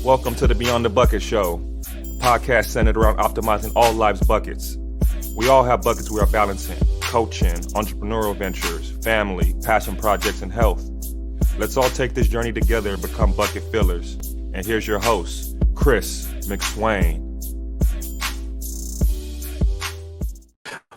Welcome to the Beyond the Bucket Show, a podcast centered around optimizing all life's buckets. We all have buckets we are balancing: coaching, entrepreneurial ventures, family, passion projects, and health. Let's all take this journey together and become bucket fillers. And here's your host, Chris McSwain.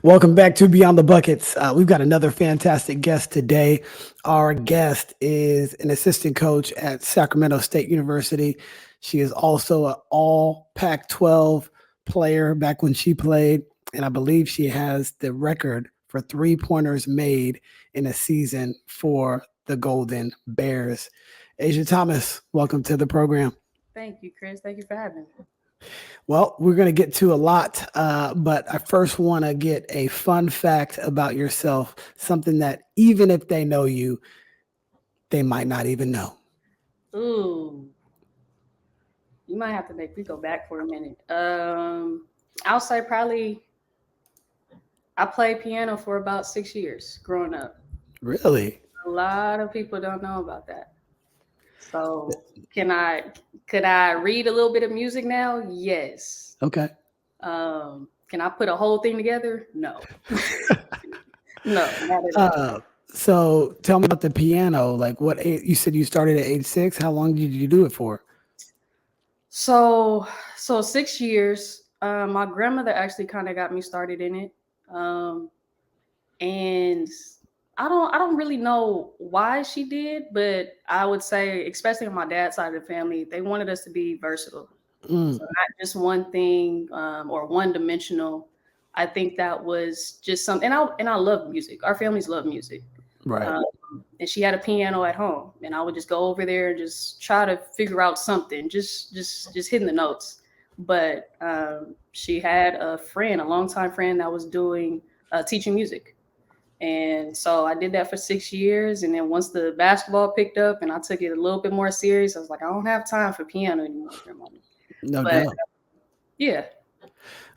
Welcome back to Beyond the Buckets. We've got another fantastic guest today. Our guest is an assistant coach at Sacramento State University. She is also an all Pac-12 player back when she played, and I believe she has the record for three-pointers made in a season for the Golden Bears. Asha Thomas, welcome to the program. Thank you, Chris. Thank you for having me. Well, we're going to get to a lot, but I first want to get a fun fact about yourself, something that even if they know you, they might not even know. Ooh, you might have to make me go back for a minute. I'll say probably I played piano for about 6 years growing up. Really? A lot of people don't know about that. So could I read a little bit of music now? Yes. Okay. Can I put a whole thing together? No. No, not at all. So tell me about the piano. Like what you said you started at age 6. How long did you do it for? So 6 years. My grandmother actually kind of got me started in it. And I don't really know why she did, but I would say, especially on my dad's side of the family, they wanted us to be versatile. So not just one thing or one dimensional. I think that was just something. And I love music. Our families love music. Right. And she had a piano at home, and I would just go over there and just try to figure out something, just hitting the notes. But she had a longtime friend that was doing teaching music. And so I did that for 6 years. And then once the basketball picked up and I took it a little bit more serious, I was like, I don't have time for piano anymore. No doubt. Yeah.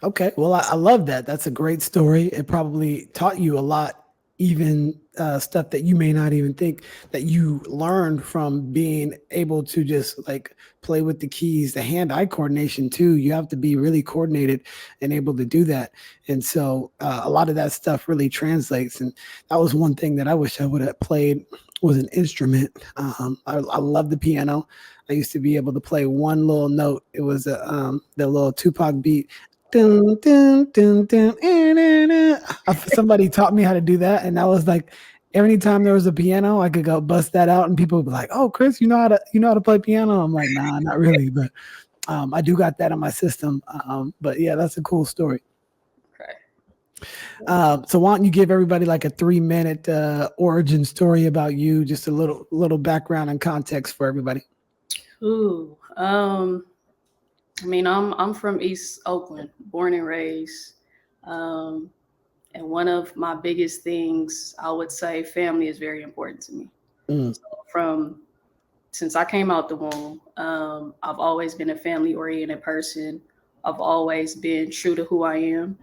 Okay. Well, I love that. That's a great story. It probably taught you a lot, even stuff that you may not even think that you learned from being able to just like play with the keys, the hand-eye coordination too. You have to be really coordinated and able to do that. And so a lot of that stuff really translates. And that was one thing that I wish I would have played was an instrument. I love the piano. I used to be able to play one little note. It was the little Tupac beat. Dun, dun, dun, dun, somebody taught me how to do that, and I was like, every time there was a piano, I could go bust that out, and people would be like, "Oh, Chris, you know how to play piano?" I'm like, "Nah, not really," but I do got that in my system. But yeah, that's a cool story. Okay. So why don't you give everybody like a 3-minute origin story about you, just a little background and context for everybody. Ooh. I mean, I'm from East Oakland, born and raised. And one of my biggest things, I would say, family is very important to me. So since I came out the womb, I've always been a family-oriented person. I've always been true to who I am.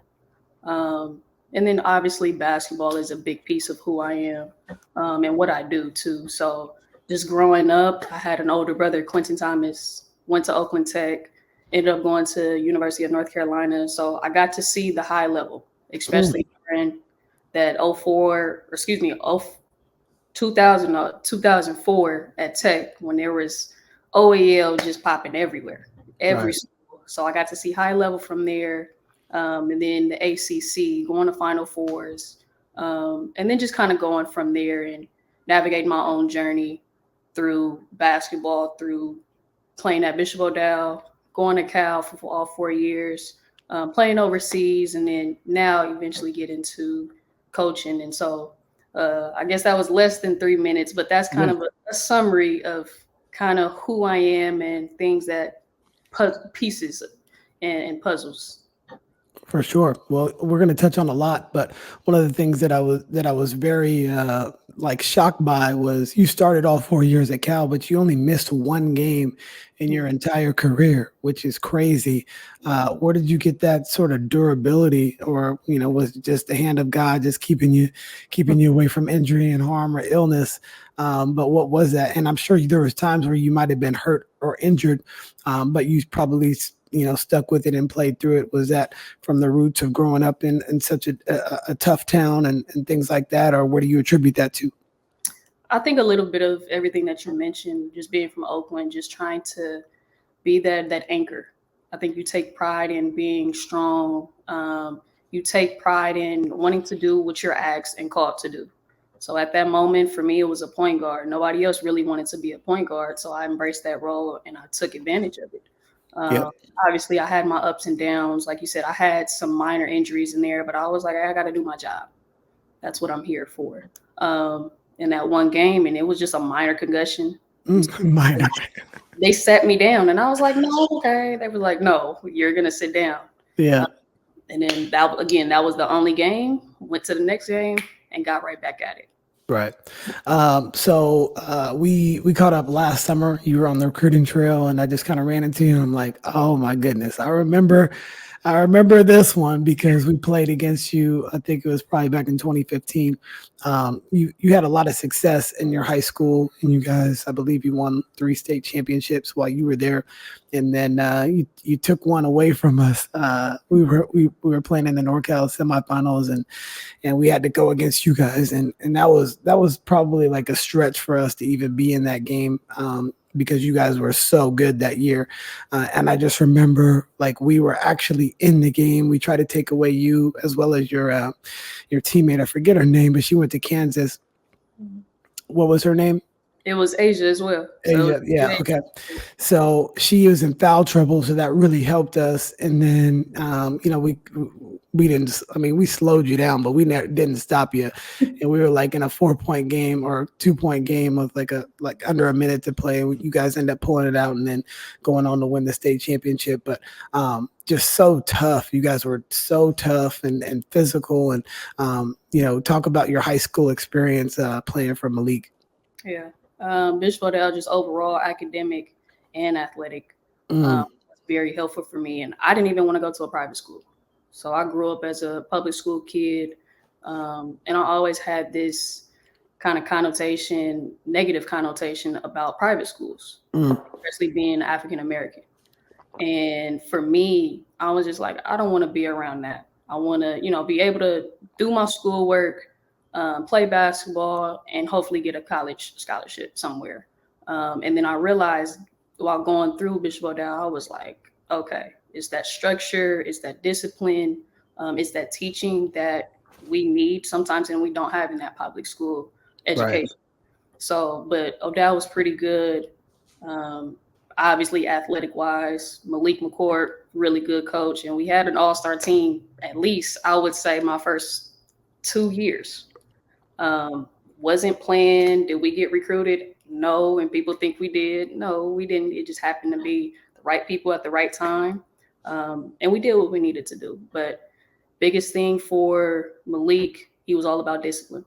And then obviously basketball is a big piece of who I am and what I do too. So just growing up, I had an older brother, Quentin Thomas, went to Oakland Tech, ended up going to University of North Carolina. So I got to see the high level, especially during that 2004 at Tech, when there was OEL just popping everywhere, every school. So I got to see high level from there. And then the ACC, going to Final Fours, and then just kind of going from there and navigate my own journey through basketball, through playing at Bishop O'Dowd, going to Cal for all 4 years, playing overseas, and then now eventually get into coaching. And so I guess that was less than 3 minutes, but that's kind of a summary of kind of who I am and things that pieces and puzzles. For sure. Well, we're going to touch on a lot, but one of the things that I was very like shocked by was you started all 4 years at Cal, but you only missed one game in your entire career, which is crazy. Where did you get that sort of durability, or was it just the hand of God just keeping you away from injury and harm or illness? But what was that? And I'm sure there was times where you might have been hurt or injured, but you probably stuck with it and played through it. Was that from the roots of growing up in such a tough town and things like that, or where do you attribute that to? I think a little bit of everything that you mentioned, just being from Oakland, just trying to be that anchor. I think you take pride in being strong. You take pride in wanting to do what you're asked and called to do. So at that moment, for me, it was a point guard. Nobody else really wanted to be a point guard. So I embraced that role and I took advantage of it. Yep. Obviously, I had my ups and downs. Like you said, I had some minor injuries in there, but I was like, I got to do my job. That's what I'm here for. In that one game, and it was just a minor concussion. Minor. They sat me down, and I was like, no, okay. They were like, no, you're going to sit down. Yeah. And then that was the only game. Went to the next game and got right back at it. Right. So we caught up last summer. You were on the recruiting trail, and I just kind of ran into you. And I'm like, oh my goodness, I remember this one because we played against you. I think it was probably back in 2015. You had a lot of success in your high school, and you guys, I believe, you won 3 state championships while you were there. And then you took one away from us. We were playing in the NorCal semifinals, and we had to go against you guys, and that was probably like a stretch for us to even be in that game. Because you guys were so good that year. And I just remember like we were actually in the game. We tried to take away you as well as your teammate. I forget her name, but she went to Kansas. What was her name? It was Asia as well. Asia, yeah, okay. So she was in foul trouble, so that really helped us. And then, we didn't. I mean, we slowed you down, but we didn't stop you. And we were like in a 4-point game or 2-point game with like under a minute to play. You guys end up pulling it out and then going on to win the state championship. But just so tough. You guys were so tough and physical. And talk about your high school experience playing for Malik. Yeah. Bishop Odell, just overall academic and athletic, very helpful for me. And I didn't even want to go to a private school. So I grew up as a public school kid. And I always had this kind of negative connotation about private schools, especially being African American. And for me, I was just like, I don't want to be around that. I want to, be able to do my schoolwork, play basketball, and hopefully get a college scholarship somewhere. And then I realized while going through Bishop Odell, I was like, okay, it's that structure, it's that discipline, it's that teaching that we need sometimes and we don't have in that public school education. Right. So, but Odell was pretty good. Obviously athletic wise, Malik McCourt, really good coach. And we had an all-star team, at least I would say my first 2 years. Wasn't planned. Did we get recruited? No. And people think we did. No, we didn't. It just happened to be the right people at the right time. And we did what we needed to do. But biggest thing for Malik, he was all about discipline.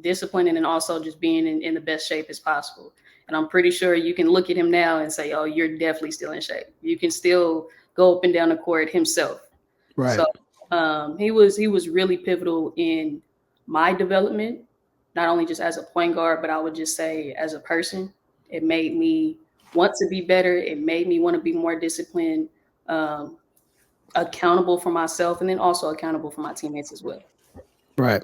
Discipline, and then also just being in the best shape as possible. And I'm pretty sure you can look at him now and say, oh, you're definitely still in shape. You can still go up and down the court himself. Right. So he was really pivotal in my development, not only just as a point guard, but I would just say as a person. It made me want to be better. It made me want to be more disciplined, accountable for myself, and then also accountable for my teammates as well. Right.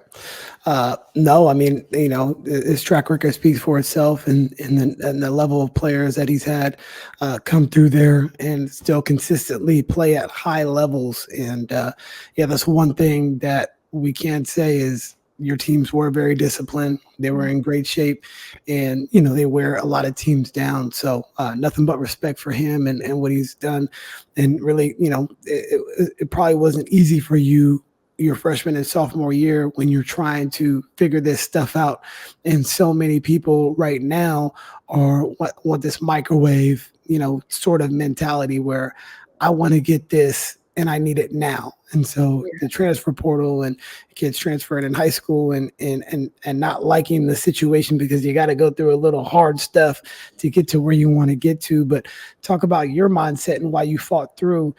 No, I mean, his track record speaks for itself, and the level of players that he's had come through there and still consistently play at high levels. And that's one thing that we can say is your teams were very disciplined. They were in great shape, and they wear a lot of teams down. So nothing but respect for him and what he's done. And really, it probably wasn't easy for you your freshman and sophomore year when you're trying to figure this stuff out. And so many people right now want this microwave, sort of mentality where I want to get this and I need it now. And so the transfer portal and kids transferred in high school and not liking the situation because you got to go through a little hard stuff to get to where you want to get to. But talk about your mindset and why you fought through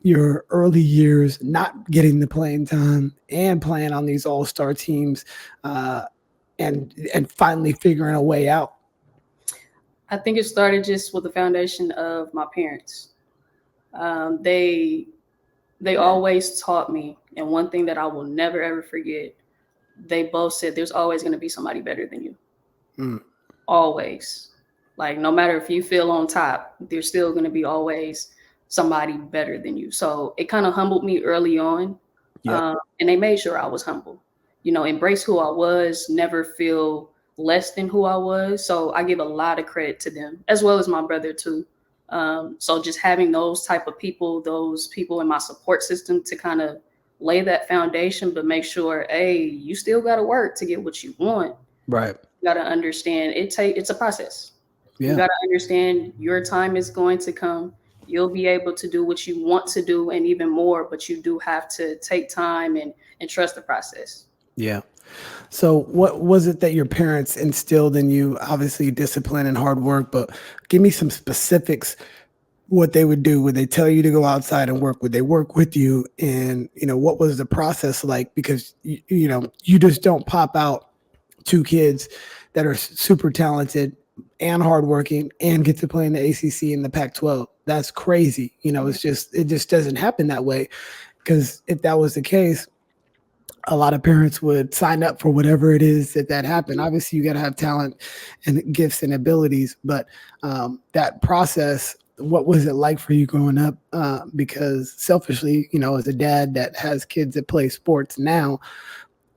your early years, not getting the playing time and playing on these all-star teams and finally figuring a way out. I think it started just with the foundation of my parents. They always taught me, and one thing that I will never, ever forget, they both said there's always going to be somebody better than you. Always. Like, no matter if you feel on top, there's still going to be always somebody better than you. So it kind of humbled me early on. And they made sure I was humble. You know, embrace who I was, never feel less than who I was. So I give a lot of credit to them, as well as my brother too. So just having those type of people, those people in my support system to kind of lay that foundation, but make sure, hey, you still got to work to get what you want. Right. You got to understand it's a process. Yeah. You got to understand your time is going to come. You'll be able to do what you want to do and even more, but you do have to take time and trust the process. Yeah. So what was it that your parents instilled in you? Obviously discipline and hard work, but give me some specifics. What they would do? Would they tell you to go outside and work? Would they work with you? And, you know, what was the process like? Because, you know, you just don't pop out two kids that are super talented and hardworking and get to play in the ACC and the Pac-12. That's crazy. You know, it just doesn't happen that way. Because if that was the case, a lot of parents would sign up for whatever it is that happened. Obviously, you got to have talent and gifts and abilities, but that process, what was it like for you growing up? Because selfishly, you know, as a dad that has kids that play sports now,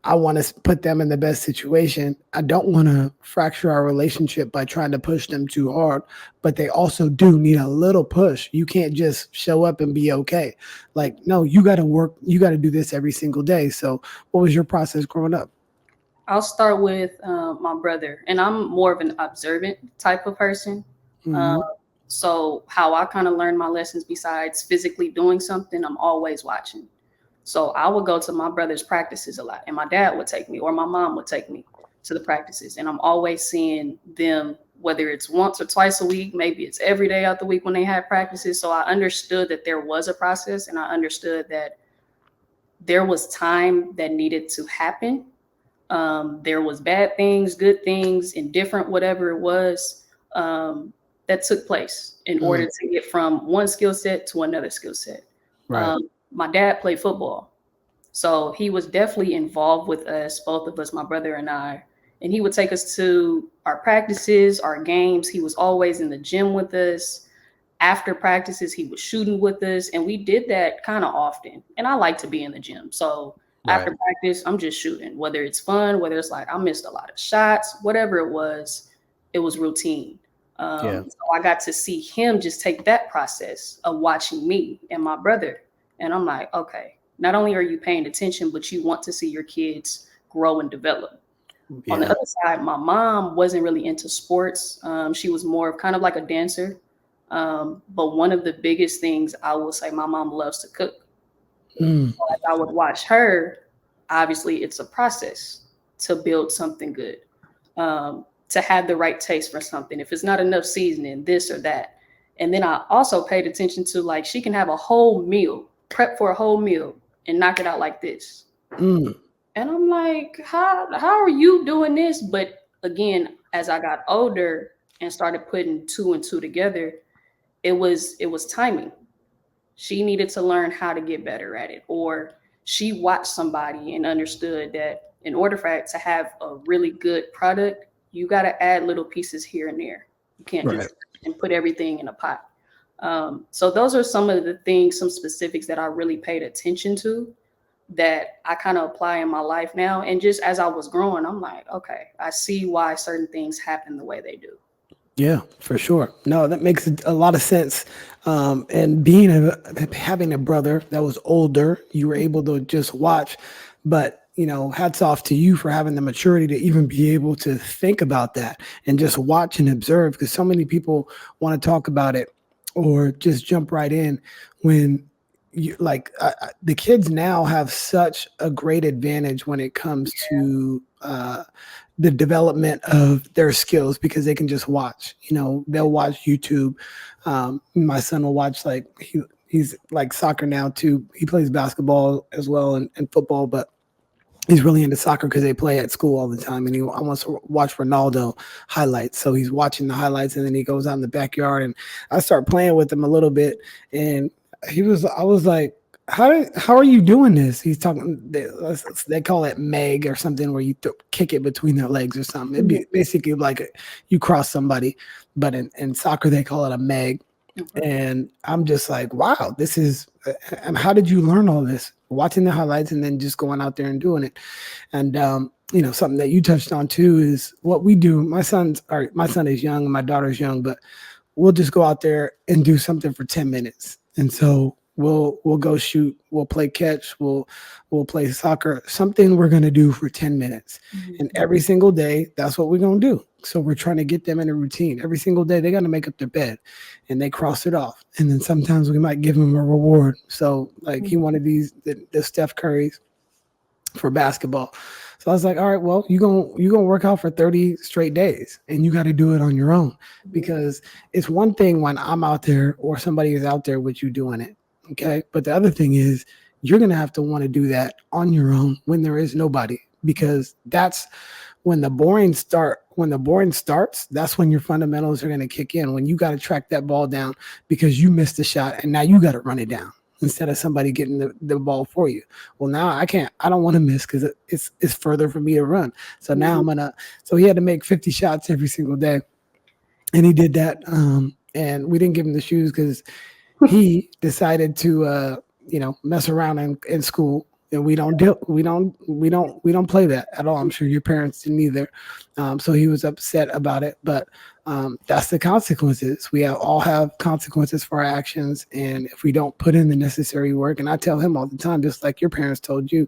I want to put them in the best situation. I don't want to fracture our relationship by trying to push them too hard, but they also do need a little push. You can't just show up and be okay. Like, no, you got to work. You got to do this every single day. So what was your process growing up? I'll start with my brother, and I'm more of an observant type of person. Mm-hmm. So how I kind of learned my lessons, besides physically doing something, I'm always watching. So I would go to my brother's practices a lot, and my dad would take me, or my mom would take me to the practices. And I'm always seeing them, whether it's once or twice a week, maybe it's every day out the week when they had practices. So I understood that there was a process, and I understood that there was time that needed to happen. There was bad things, good things, indifferent, whatever it was, that took place in order to get from one skill set to another skill set. Right. My dad played football, so he was definitely involved with us, both of us, my brother and I, and he would take us to our practices, our games. He was always in the gym with us. After practices, he was shooting with us, and we did that kind of often. And I like to be in the gym. So after practice, I'm just shooting, whether it's fun, whether it's like I missed a lot of shots, whatever it was routine. So I got to see him just take that process of watching me and my brother. And I'm like, okay, not only are you paying attention, but you want to see your kids grow and develop. Yeah. On the other side, my mom wasn't really into sports. She was more of kind of like a dancer. But one of the biggest things I will say, my mom loves to cook. So as I would watch her, obviously it's a process to build something good, to have the right taste for something. If it's not enough seasoning, this or that. And then I also paid attention to, like, she can have a whole meal, prep for a whole meal and knock it out like this. And I'm like, how are you doing this? But again, as I got older and started putting two and two together, it was timing. She needed to learn how to get better at it, or she watched somebody and understood that in order for it to have a really good product, you got to add little pieces here and there. You can't just and put everything in a pot. So those are some of the things, some specifics that I really paid attention to that I kind of apply in my life now. And just as I was growing, I'm like, okay, I see why certain things happen the way they do. Yeah, for sure. No, that makes a lot of sense. And having a brother that was older, you were able to just watch. But, you know, hats off to you for having the maturity to even be able to think about that and just watch and observe, because so many people want to talk about it or just jump right in when the kids now have such a great advantage when it comes to the development of their skills because they can just watch. They'll watch YouTube. My son will watch he's like soccer now too. He plays basketball as well and football, but he's really into soccer because they play at school all the time, and he wants to watch Ronaldo highlights. So he's watching the highlights, and then he goes out in the backyard, and I start playing with him a little bit, and I was like, how are you doing this? He's talking, they call it meg or something, where you kick it between their legs or something. It'd be basically like you cross somebody, but in soccer they call it a meg. And I'm just like, wow, and how did you learn all this? Watching the highlights and then just going out there and doing it. And, something that you touched on too is what we do. My son is young and my daughter's young, but we'll just go out there and do something for 10 minutes. And so we'll go shoot, we'll play catch, we'll play soccer, something we're going to do for 10 minutes. Mm-hmm. And every single day, that's what we're going to do. So we're trying to get them in a routine. Every single day, they got to make up their bed, and they cross it off. And then sometimes we might give them a reward. So like he wanted the Steph Curry's for basketball. So I was like, all right, well, you're gonna work out for 30 straight days, and you got to do it on your own, because it's one thing when I'm out there or somebody is out there with you doing it. Okay. But the other thing is you're going to have to want to do that on your own when there is nobody, because that's when the boring starts, that's when your fundamentals are going to kick in, when you got to track that ball down because you missed the shot and now you got to run it down instead of somebody getting the ball for you. Well, now I don't want to miss because it's further for me to run. So now so he had to make 50 shots every single day. And he did that. And we didn't give him the shoes because he decided to, mess around in school. And we don't play that at all. I'm sure your parents didn't either. So he was upset about it, but that's the consequences. We all have consequences for our actions. And if we don't put in the necessary work, and I tell him all the time, just like your parents told you,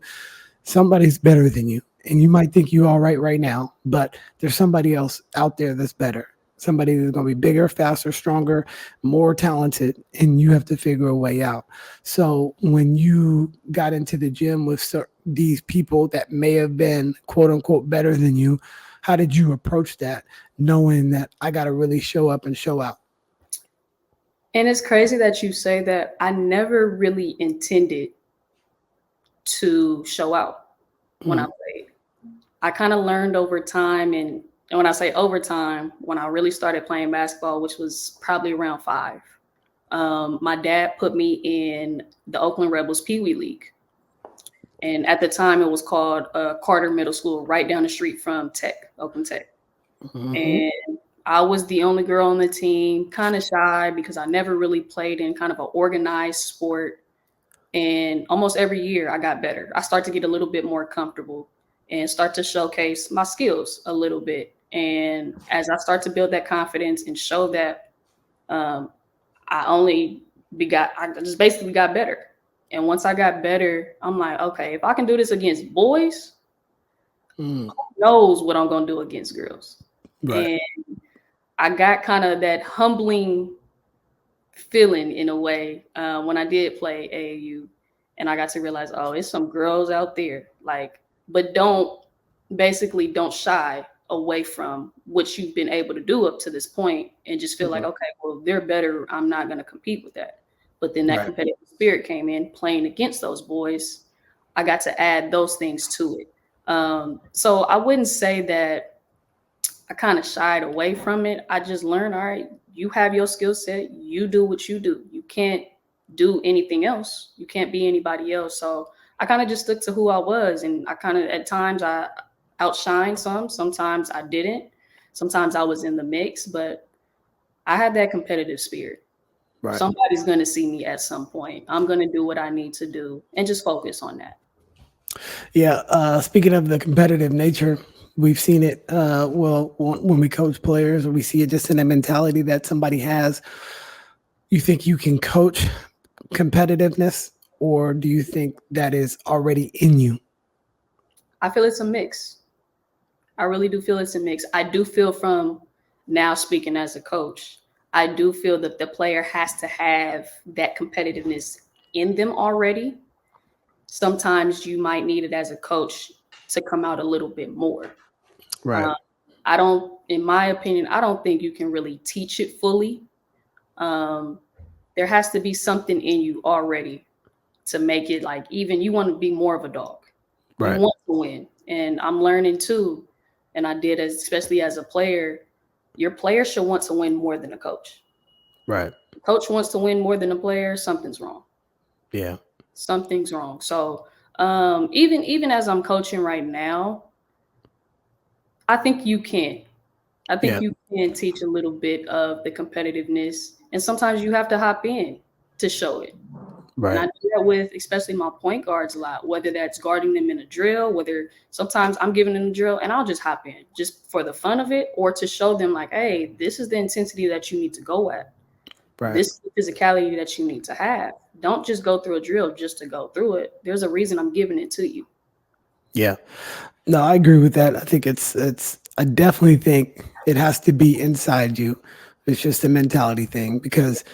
somebody's better than you. And you might think you're all right now, but there's somebody else out there that's better. Somebody that's going to be bigger, faster, stronger, more talented, and you have to figure a way out. So when you got into the gym with these people that may have been, quote unquote, better than you, how did you approach that, knowing that I got to really show up and show out? And it's crazy that you say that. I never really intended to show out when I played. I kind of learned over time, and when I say overtime, when I really started playing basketball, which was probably around 5, my dad put me in the Oakland Rebels Pee Wee League. And at the time, it was called Carter Middle School, right down the street from Oakland Tech. Mm-hmm. And I was the only girl on the team, kind of shy because I never really played in kind of an organized sport. And almost every year I got better. I started to get a little bit more comfortable and start to showcase my skills a little bit. And as I start to build that confidence and show that, I just basically got better. And once I got better, I'm like, okay, if I can do this against boys, who knows what I'm going to do against girls. Right. And I got kind of that humbling feeling in a way when I did play AAU, and I got to realize, oh, it's some girls out there, but don't shy away from what you've been able to do up to this point and just feel like, okay, well, they're better. I'm not going to compete with that. But then that competitive spirit came in playing against those boys. I got to add those things to it. So I wouldn't say that I kind of shied away from it. I just learned, all right, you have your skill set. You do what you do. You can't do anything else. You can't be anybody else. So I kind of just stuck to who I was. And I kind of, at times I outshined sometimes I didn't. Sometimes I was in the mix, but I had that competitive spirit. Right. Somebody's going to see me at some point. I'm going to do what I need to do and just focus on that. Yeah. Speaking of the competitive nature, we've seen it. When we coach players, or we see it just in a mentality that somebody has. You think you can coach competitiveness, or do you think that is already in you? I feel it's a mix. I really do feel it's a mix. I do feel, from now speaking as a coach, I do feel that the player has to have that competitiveness in them already, sometimes you might need it as a coach to come out a little bit more. Right. In my opinion, I don't think you can really teach it fully. There has to be something in you already to make it like, even you want to be more of a dog. Right. You want to win. And I'm learning too. And I did, especially as a player, your player should want to win more than a coach. Right. Coach wants to win more than a player, something's wrong. Yeah. Something's wrong. So even as I'm coaching right now, I think you can. I think you can teach a little bit of the competitiveness, and sometimes you have to hop in to show it. Right. And I do that with especially my point guards a lot, whether that's guarding them in a drill, whether sometimes I'm giving them a drill and I'll just hop in just for the fun of it, or to show them like, hey, this is the intensity that you need to go at. Right. This is the physicality that you need to have. Don't just go through a drill just to go through it. There's a reason I'm giving it to you. Yeah. No, I agree with that. I think I definitely think it has to be inside you. It's just a mentality thing, because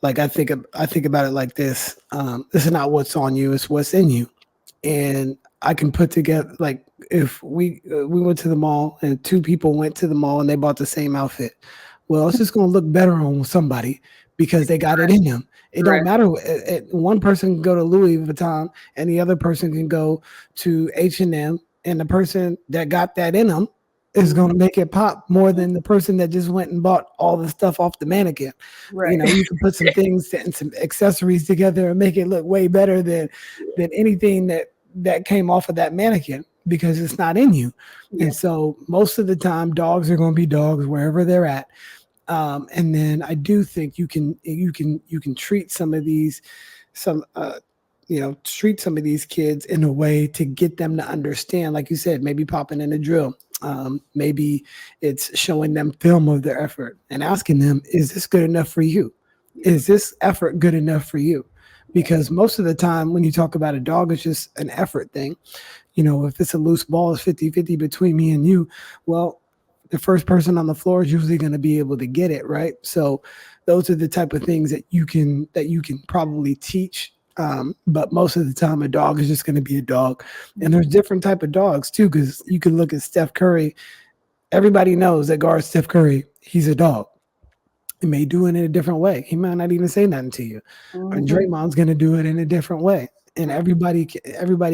like I think about it like this. This is not what's on you, it's what's in you. And I can put together, like, if we went to the mall and two people went to the mall and they bought the same outfit. Well, it's just going to look better on somebody because they got it in them. It don't matter. One person can go to Louis Vuitton and the other person can go to H&M, and the person that got that in them is going to make it pop more than the person that just went and bought all the stuff off the mannequin. Right. You know, you can put some things and some accessories together and make it look way better than anything that came off of that mannequin, because it's not in you. Yeah. And so most of the time, dogs are going to be dogs wherever they're at. And then I do think you can treat some of these treat some of these kids in a way to get them to understand, like you said, maybe popping in a drill. Maybe it's showing them film of their effort and asking them, is this good enough for you? Is this effort good enough for you? Because most of the time when you talk about a dog, it's just an effort thing. You know, if it's a loose ball, it's 50-50 between me and you. Well, the first person on the floor is usually going to be able to get it, right? So those are the type of things that you can probably teach. But most of the time, a dog is just going to be a dog. And there's different type of dogs too, because you can look at Steph Curry. Everybody knows that guard Steph Curry, he's a dog. He may do it in a different way. He might not even say nothing to you. Mm-hmm. And Draymond's going to do it in a different way. And everybody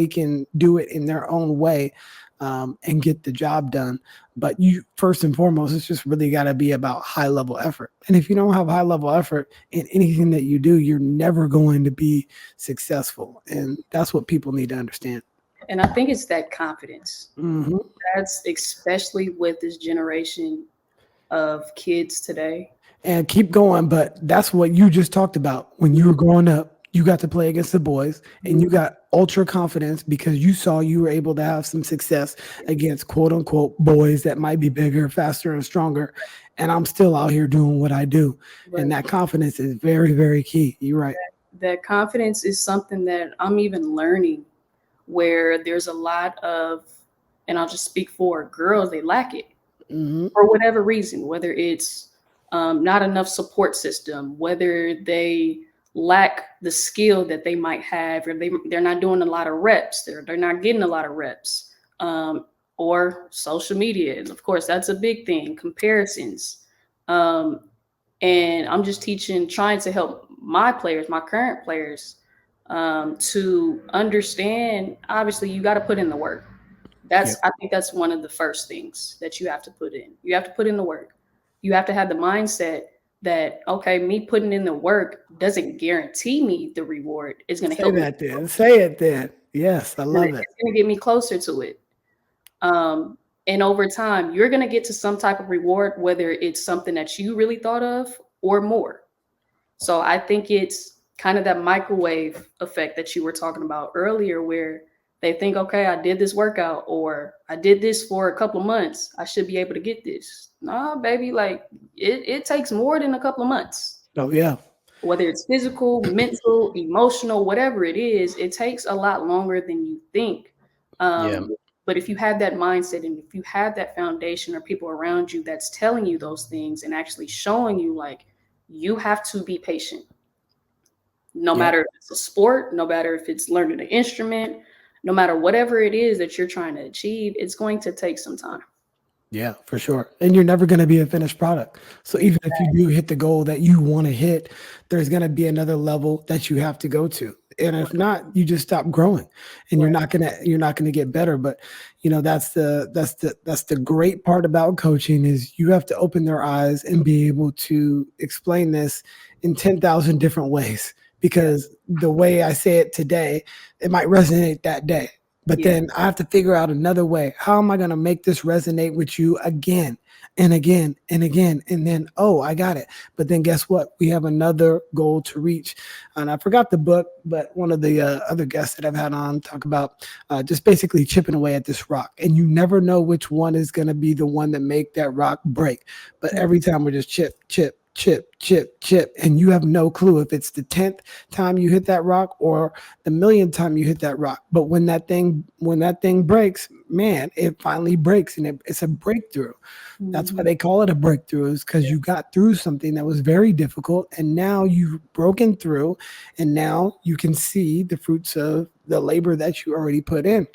can do it in their own way and get the job done. But you, first and foremost, it's just really got to be about high level effort. And if you don't have high level effort in anything that you do, you're never going to be successful. And that's what people need to understand. And I think it's that confidence. Mm-hmm. That's especially with this generation of kids today. And keep going, but that's what you just talked about. When you were growing up, you got to play against the boys and you got ultra confidence because you saw you were able to have some success against quote unquote boys that might be bigger, faster, and stronger. And I'm still out here doing what I do. Right. And that confidence is very, very key. You're right. That confidence is something that I'm even learning, where there's a lot of, and I'll just speak for girls, they lack it for whatever reason, whether it's not enough support system, whether they lack the skill that they might have, or they're not doing a lot of reps, they're not getting a lot of reps, or social media. And of course, that's a big thing, comparisons. And I'm just trying to help my current players, to understand, obviously you got to put in the work. I think that's one of the first things that you have to put in. You have to put in the work. You have to have the mindset that, okay, me putting in the work doesn't guarantee me the reward. It's going to help me. Say it then. Yes, I love it. It's going to get me closer to it. And over time, you're going to get to some type of reward, whether it's something that you really thought of or more. So I think it's kind of that microwave effect that you were talking about earlier, where they think, okay, I did this workout, or I did this for a couple of months, I should be able to get this. Nah, baby, like it takes more than a couple of months. Oh, yeah. Whether it's physical, mental, emotional, whatever it is, it takes a lot longer than you think. But if you have that mindset and if you have that foundation or people around you that's telling you those things and actually showing you, like, you have to be patient. No matter if it's a sport, no matter if it's learning an instrument, no matter whatever it is that you're trying to achieve, it's going to take some time. Yeah, for sure. And you're never going to be a finished product. So even if you do hit the goal that you want to hit, there's going to be another level that you have to go to. And if not, you just stop growing and you're not going to get better. But that's the great part about coaching is you have to open their eyes and be able to explain this in 10,000 different ways, because the way I say it today, it might resonate that day. But then I have to figure out another way. How am I going to make this resonate with you again and again and again? And then, oh, I got it. But then guess what? We have another goal to reach. And I forgot the book, but one of the other guests that I've had on talk about just basically chipping away at this rock. And you never know which one is going to be the one that make that rock break. But every time we're just chip, and you have no clue if it's the 10th time you hit that rock or the millionth time you hit that rock. But when that thing breaks, man, it finally breaks, and it's a breakthrough. That's why they call it a breakthrough, is because you got through something that was very difficult, and now you've broken through, and now you can see the fruits of the labor that you already put in.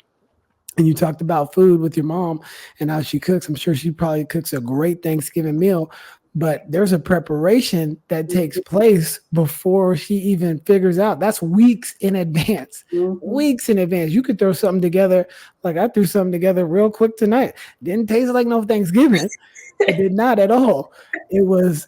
And you talked about food with your mom and how she cooks. I'm sure she probably cooks a great Thanksgiving meal, but there's a preparation that takes place before she even figures out. That's weeks in advance. Weeks in advance. You could throw something together. Like I threw something together real quick tonight. Didn't taste like no Thanksgiving. It did not at all. It was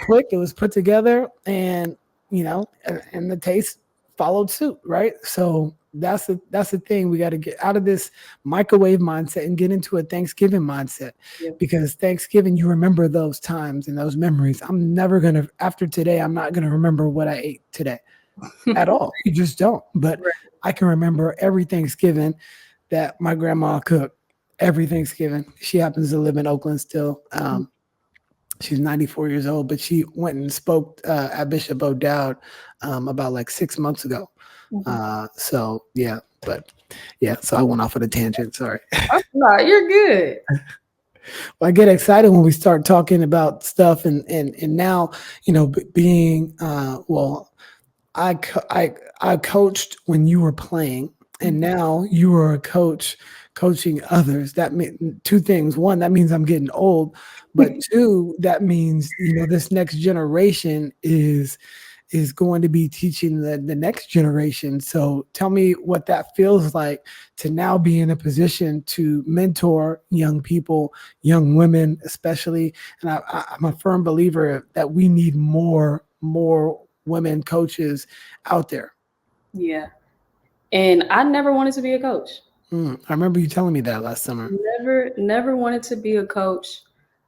quick. It was put together, and and the taste followed suit, right? So that's the thing. We got to get out of this microwave mindset and get into a Thanksgiving mindset, because Thanksgiving, you remember those times and those memories. After today, I'm not going to remember what I ate today at all. You just don't. But I can remember every Thanksgiving that my grandma cooked. Every Thanksgiving. She happens to live in Oakland still. She's 94 years old, but she went and spoke at Bishop O'Dowd about like 6 months ago. So I went off on a tangent. Sorry. No, you're good. Well, I get excited when we start talking about stuff, and now, being I coached when you were playing, and now you are a coach coaching others. That means two things. One, that means I'm getting old, but two, that means this next generation is going to be teaching the next generation. So tell me what that feels like to now be in a position to mentor young people, young women especially. And I'm a firm believer that we need more women coaches out there. Yeah. And I never wanted to be a coach. I remember you telling me that last summer. Never wanted to be a coach.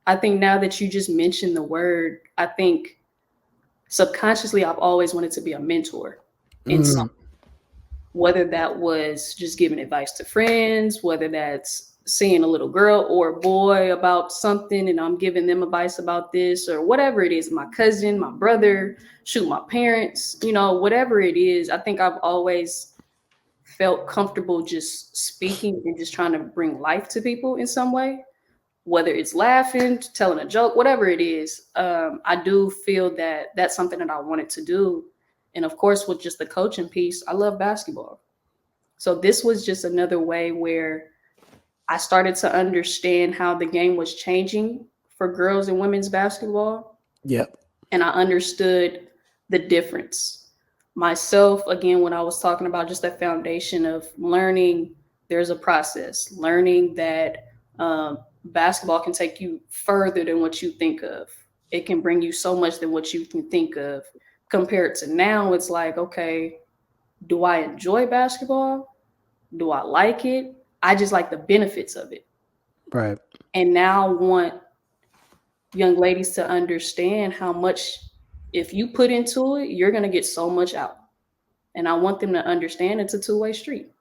I think now that you just mentioned the word, I think subconsciously I've always wanted to be a mentor in something. Whether that was just giving advice to friends, whether that's seeing a little girl or a boy about something and I'm giving them advice about this, or whatever it is, my cousin, my brother, my parents, whatever it is. I think I've always felt comfortable just speaking and just trying to bring life to people in some way, whether it's laughing, telling a joke, whatever it is. I do feel that that's something that I wanted to do. And of course, with just the coaching piece, I love basketball. So this was just another way where I started to understand how the game was changing for girls and women's basketball. Yep. And I understood the difference. Myself, again, when I was talking about just that foundation of learning, there's a process, learning that basketball can take you further than what you think of. It can bring you so much than what you can think of. Compared to now, it's like, okay, do I enjoy basketball? Do I like it? I just like the benefits of it. Right. And now I want young ladies to understand how much, if you put into it, you're going to get so much out. And I want them to understand it's a two-way street.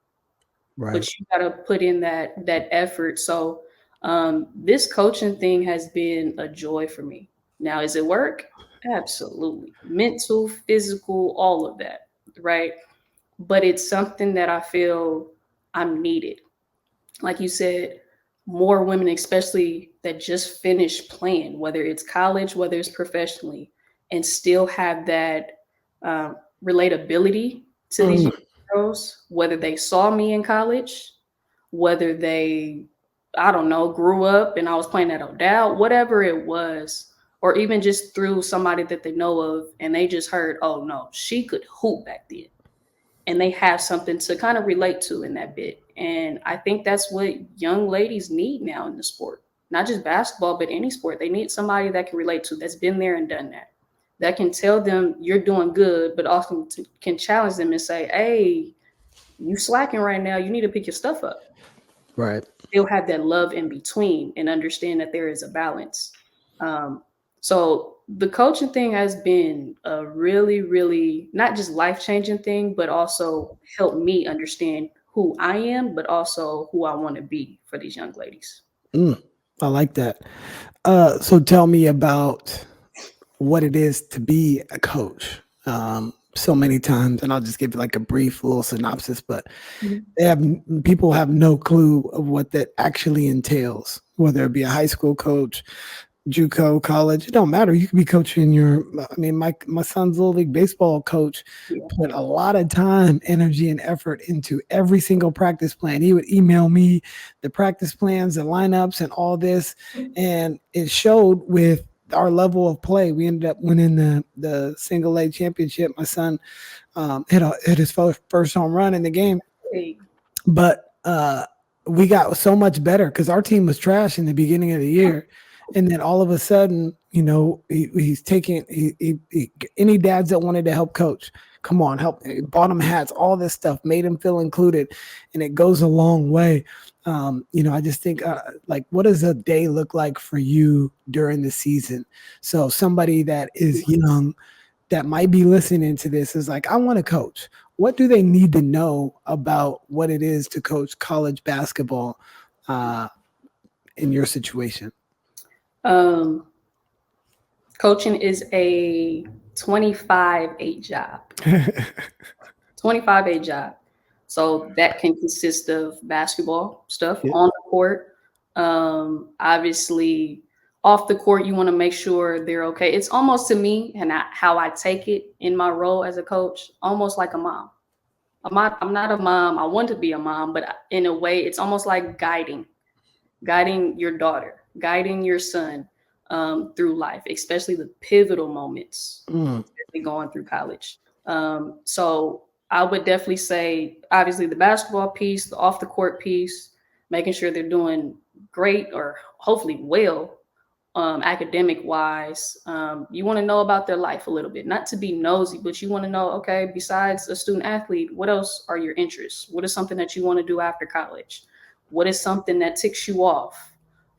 Right. But you got to put in that effort. So this coaching thing has been a joy for me. Now, is it work? Absolutely. Mental, physical, all of that, right? But it's something that I feel I'm needed. Like you said, more women, especially that just finished playing, whether it's college, whether it's professionally, and still have that relatability to these young girls, whether they saw me in college, whether they, I don't know, grew up and I was playing at O'Dowd, whatever it was, or even just through somebody that they know of and they just heard, oh no, she could hoop back then. And they have something to kind of relate to in that bit. And I think that's what young ladies need now in the sport, not just basketball, but any sport. They need somebody that can relate to, that's been there and done that can tell them you're doing good, but also can challenge them and say, hey, you slacking right now. You need to pick your stuff up. Right. They'll have that love in between and understand that there is a balance. So the coaching thing has been a really, really not just life-changing thing, but also helped me understand who I am, but also who I want to be for these young ladies. I like that. So tell me about what it is to be a coach. So many times, and I'll just give you like a brief little synopsis, but people have no clue of what that actually entails, whether it be a high school coach, JUCO, college, it don't matter. You could be coaching my son's little league baseball coach put a lot of time, energy, and effort into every single practice plan. He would email me the practice plans, the lineups, and all this. And it showed with our level of play. We ended up winning the single A championship. My son hit his first home run in the game. But we got so much better because our team was trash in the beginning of the year. And then all of a sudden, he's taking any dads that wanted to help coach, come on, help, bought him hats, all this stuff, made him feel included. And it goes a long way. I just think what does a day look like for you during the season? So somebody that is young that might be listening to this is like, I want to coach. What do they need to know about what it is to coach college basketball in your situation? Coaching is a 25/8 job. 25/8 job. So that can consist of basketball stuff on the court. Obviously, off the court, you want to make sure they're okay. It's almost, to me, and how I take it in my role as a coach, almost like a mom. I'm not a mom. I want to be a mom, but in a way, it's almost like guiding your daughter, guiding your son through life, especially the pivotal moments going through college. So I would definitely say, obviously, the basketball piece, the off the court piece, making sure they're doing great or hopefully well academic wise. You want to know about their life a little bit, not to be nosy, but you want to know, okay, besides a student athlete, what else are your interests? What is something that you want to do after college? What is something that ticks you off?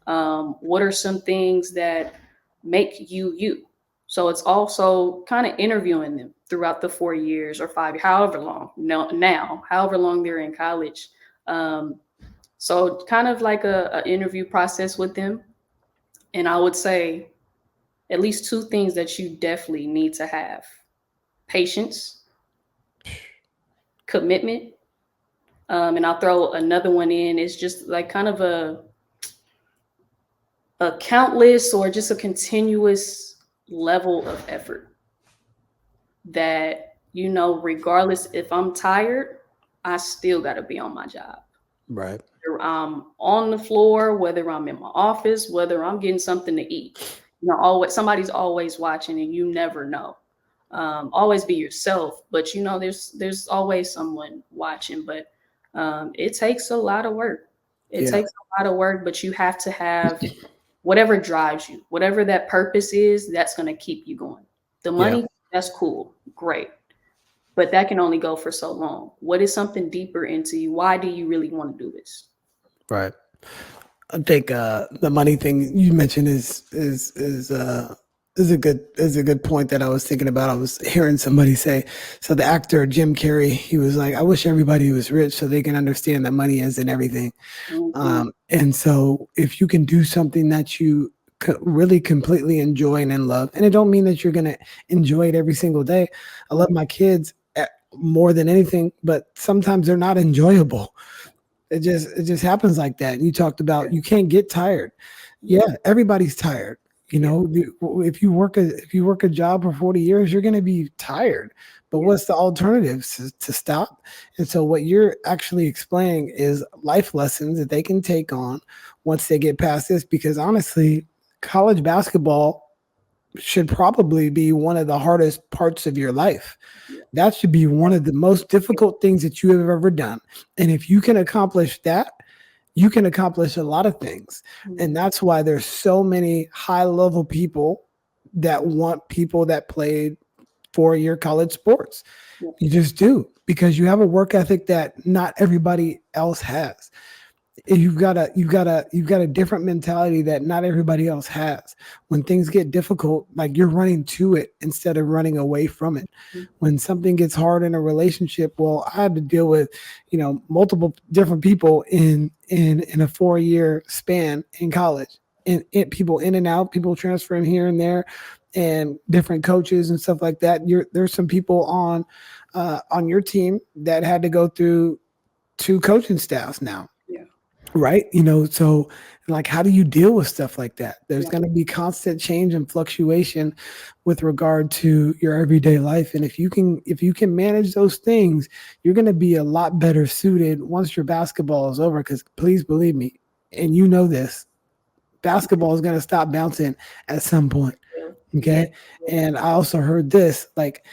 What are some things that make you you? So it's also kind of interviewing them throughout the 4 years or 5 years, however long they're in college. So kind of like a interview process with them. And I would say at least 2 things that you definitely need to have: patience, commitment. And I'll throw another one in. It's just like kind of a countless or just a continuous level of effort that, regardless if I'm tired, I still got to be on my job. Right. Whether I'm on the floor, whether I'm in my office, whether I'm getting something to eat, somebody's always watching and you never know. Always be yourself, but there's always someone watching, but it takes a lot of work. It takes a lot of work, but you have to have whatever drives you, whatever that purpose is, that's going to keep you going. The money, that's cool, great. But that can only go for so long. What is something deeper into you? Why do you really want to do this? Right. I think the money thing you mentioned is a good point that I was thinking about. I was hearing somebody say, so the actor Jim Carrey, he was like, I wish everybody was rich so they can understand that money isn't everything. And so if you can do something that you really completely enjoy and love, and it don't mean that you're going to enjoy it every single day. I love my kids more than anything, but sometimes they're not enjoyable. It just happens like that. And you talked about you can't get tired. Yeah, everybody's tired. If you work a job for 40 years, you're going to be tired. but what's the alternatives to stop? And so what you're actually explaining is life lessons that they can take on once they get past this, because honestly, college basketball should probably be one of the hardest parts of your life. That should be one of the most difficult things that you have ever done. And if you can accomplish that, you can accomplish a lot of things. And that's why there's so many high-level people that want people that played 4-year college sports. You just do, because you have a work ethic that not everybody else has. You've got a different mentality that not everybody else has. When things get difficult, like, you're running to it instead of running away from it. When something gets hard in a relationship, well, I had to deal with, multiple different people in a 4-year span in college, and people in and out, people transferring here and there, and different coaches and stuff like that. There's some people on your team that had to go through 2 coaching staffs now. Right. So like, how do you deal with stuff like that? There's going to be constant change and fluctuation with regard to your everyday life. And if you can manage those things, you're going to be a lot better suited once your basketball is over. Because please believe me, and this, basketball is going to stop bouncing at some point. Okay. And I also heard this, like,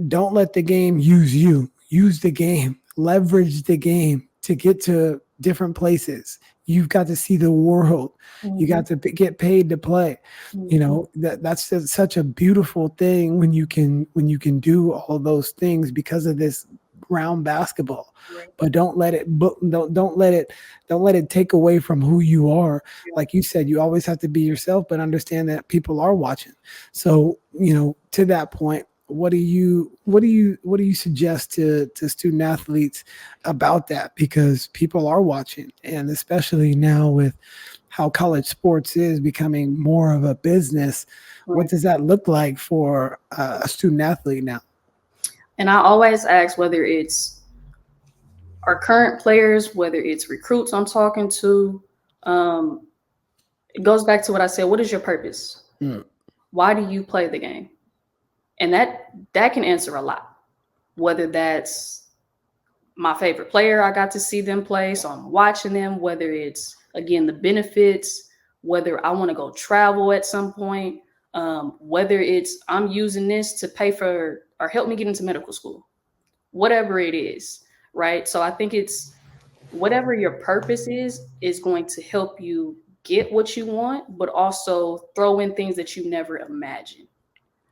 don't let the game use you. Use the game, leverage the game to get to different places. You've got to see the world. You got to get paid to play. That's just such a beautiful thing when you can do all those things because of this round basketball. But don't let it take away from who you are. Like you said, you always have to be yourself, but understand that people are watching. So, to that point, what do you suggest to student athletes about that? Because people are watching, and especially now with how college sports is becoming more of a business, what does that look like for a student athlete now? And I always ask, whether it's our current players, whether it's recruits I'm talking to, it goes back to what I said. What is your purpose? Why do you play the game? And that can answer a lot, whether that's my favorite player, I got to see them play, so I'm watching them, whether it's, again, the benefits, whether I want to go travel at some point, whether it's I'm using this to pay for or help me get into medical school, whatever it is, right? So I think it's whatever your purpose is going to help you get what you want, but also throw in things that you never imagined.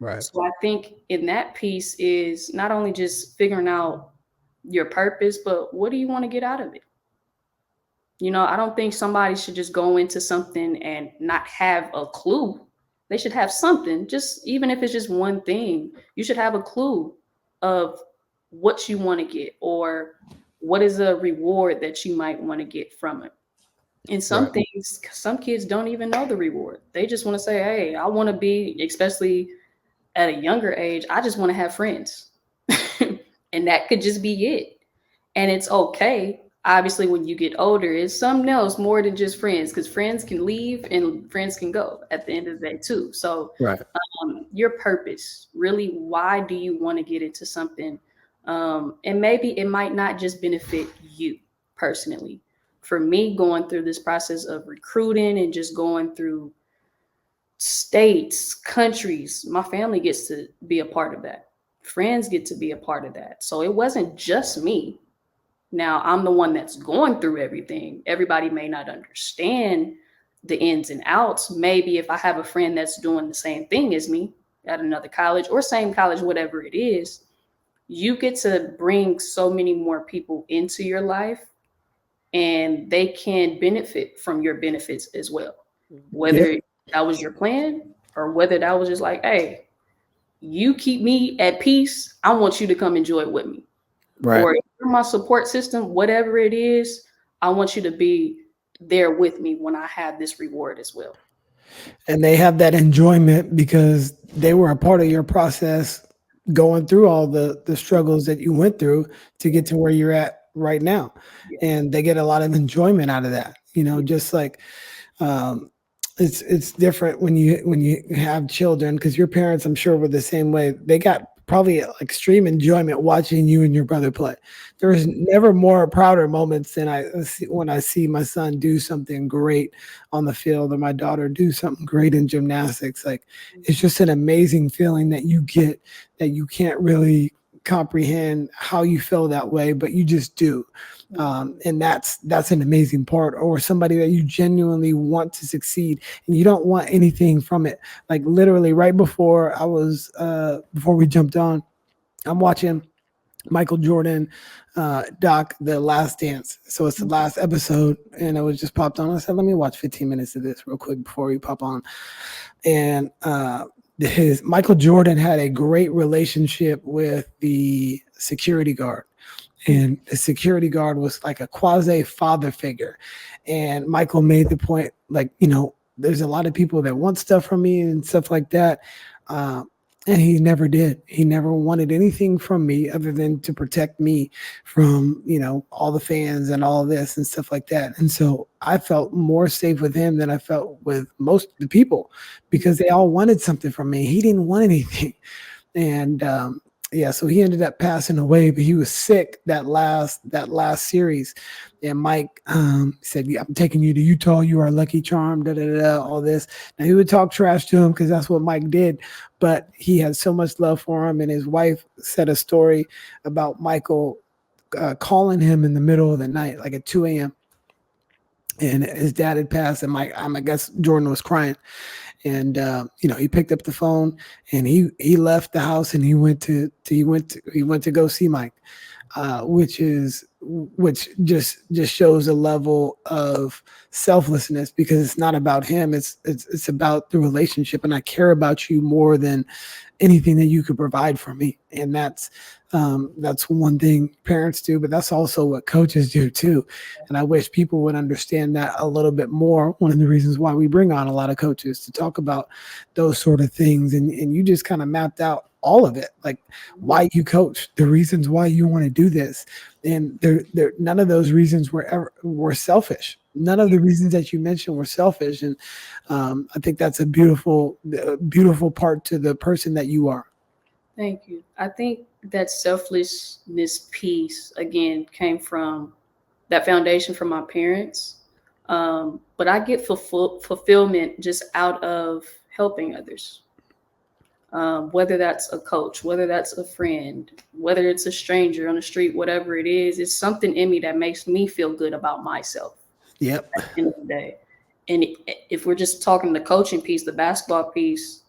Right. So I think in that piece is not only just figuring out your purpose, but what do you want to get out of it? I don't think somebody should just go into something and not have a clue. They should have something, just even if it's just one thing, you should have a clue of what you want to get or what is a reward that you might want to get from it. And some things, some kids don't even know the reward. They just want to say, hey, I want to be, especially at a younger age, I just want to have friends. And that could just be it. And it's okay. Obviously, when you get older, it's something else more than just friends, because friends can leave and friends can go at the end of the day too. So your purpose, really, why do you want to get into something? And maybe it might not just benefit you personally. For me, going through this process of recruiting and just going through states, countries, my family gets to be a part of that. Friends get to be a part of that. So it wasn't just me. Now I'm the one that's going through everything. Everybody may not understand the ins and outs. Maybe if I have a friend that's doing the same thing as me at another college or same college, whatever it is, you get to bring so many more people into your life, and they can benefit from your benefits as well. Whether that was your plan or whether that was just like, hey, you keep me at peace, I want you to come enjoy it with me. Right. Or if you're my support system, whatever it is, I want you to be there with me when I have this reward as well. And they have that enjoyment because they were a part of your process, going through all the struggles that you went through to get to where you're at right now. And they get a lot of enjoyment out of that, just like it's different when you have children, because your parents, I'm sure, were the same way. They got probably extreme enjoyment watching you and your brother play. There's never more prouder moments than when I see my son do something great on the field or my daughter do something great in gymnastics. Like, it's just an amazing feeling that you get that you can't really comprehend how you feel that way, but you just do. And that's an amazing part. Or somebody that you genuinely want to succeed and you don't want anything from it. Like, literally right before before we jumped on, I'm watching Michael Jordan doc, The Last Dance. So it's the last episode, and it was just popped on. I said, let me watch 15 minutes of this real quick before we pop on. And his Michael Jordan had a great relationship with the security guard. And the security guard was like a quasi father figure. And Michael made the point, like, there's a lot of people that want stuff from me and stuff like that. And he never did. He never wanted anything from me other than to protect me from, all the fans and all this and stuff like that. And so I felt more safe with him than I felt with most of the people because they all wanted something from me. He didn't want anything. And, so he ended up passing away, but he was sick that last series. And Mike said, yeah, I'm taking you to Utah. You are lucky charm, all this. Now, he would talk trash to him because that's what Mike did. But he had so much love for him. And his wife said a story about Michael calling him in the middle of the night, like at 2 a.m. And his dad had passed, and I guess Jordan was crying. And he picked up the phone and he left the house and he went to go see Mike, which just shows a level of selflessness because it's not about him. It's about the relationship, and I care about you more than anything that you could provide for me. And that's one thing parents do, but that's also what coaches do too. And I wish people would understand that a little bit more. One of the reasons why we bring on a lot of coaches to talk about those sort of things. And you just kind of mapped out all of it, like why you coach, the reasons why you want to do this. And none of those reasons were selfish. None of the reasons that you mentioned were selfish. And I think that's a beautiful part to the person that you are. Thank you. I think that selflessness piece, again, came from that foundation from my parents. But I get fulfillment just out of helping others. Whether that's a coach, whether that's a friend, whether it's a stranger on the street, whatever it is, it's something in me that makes me feel good about myself. Yep. At the end of the day. And if we're just talking the coaching piece, the basketball piece,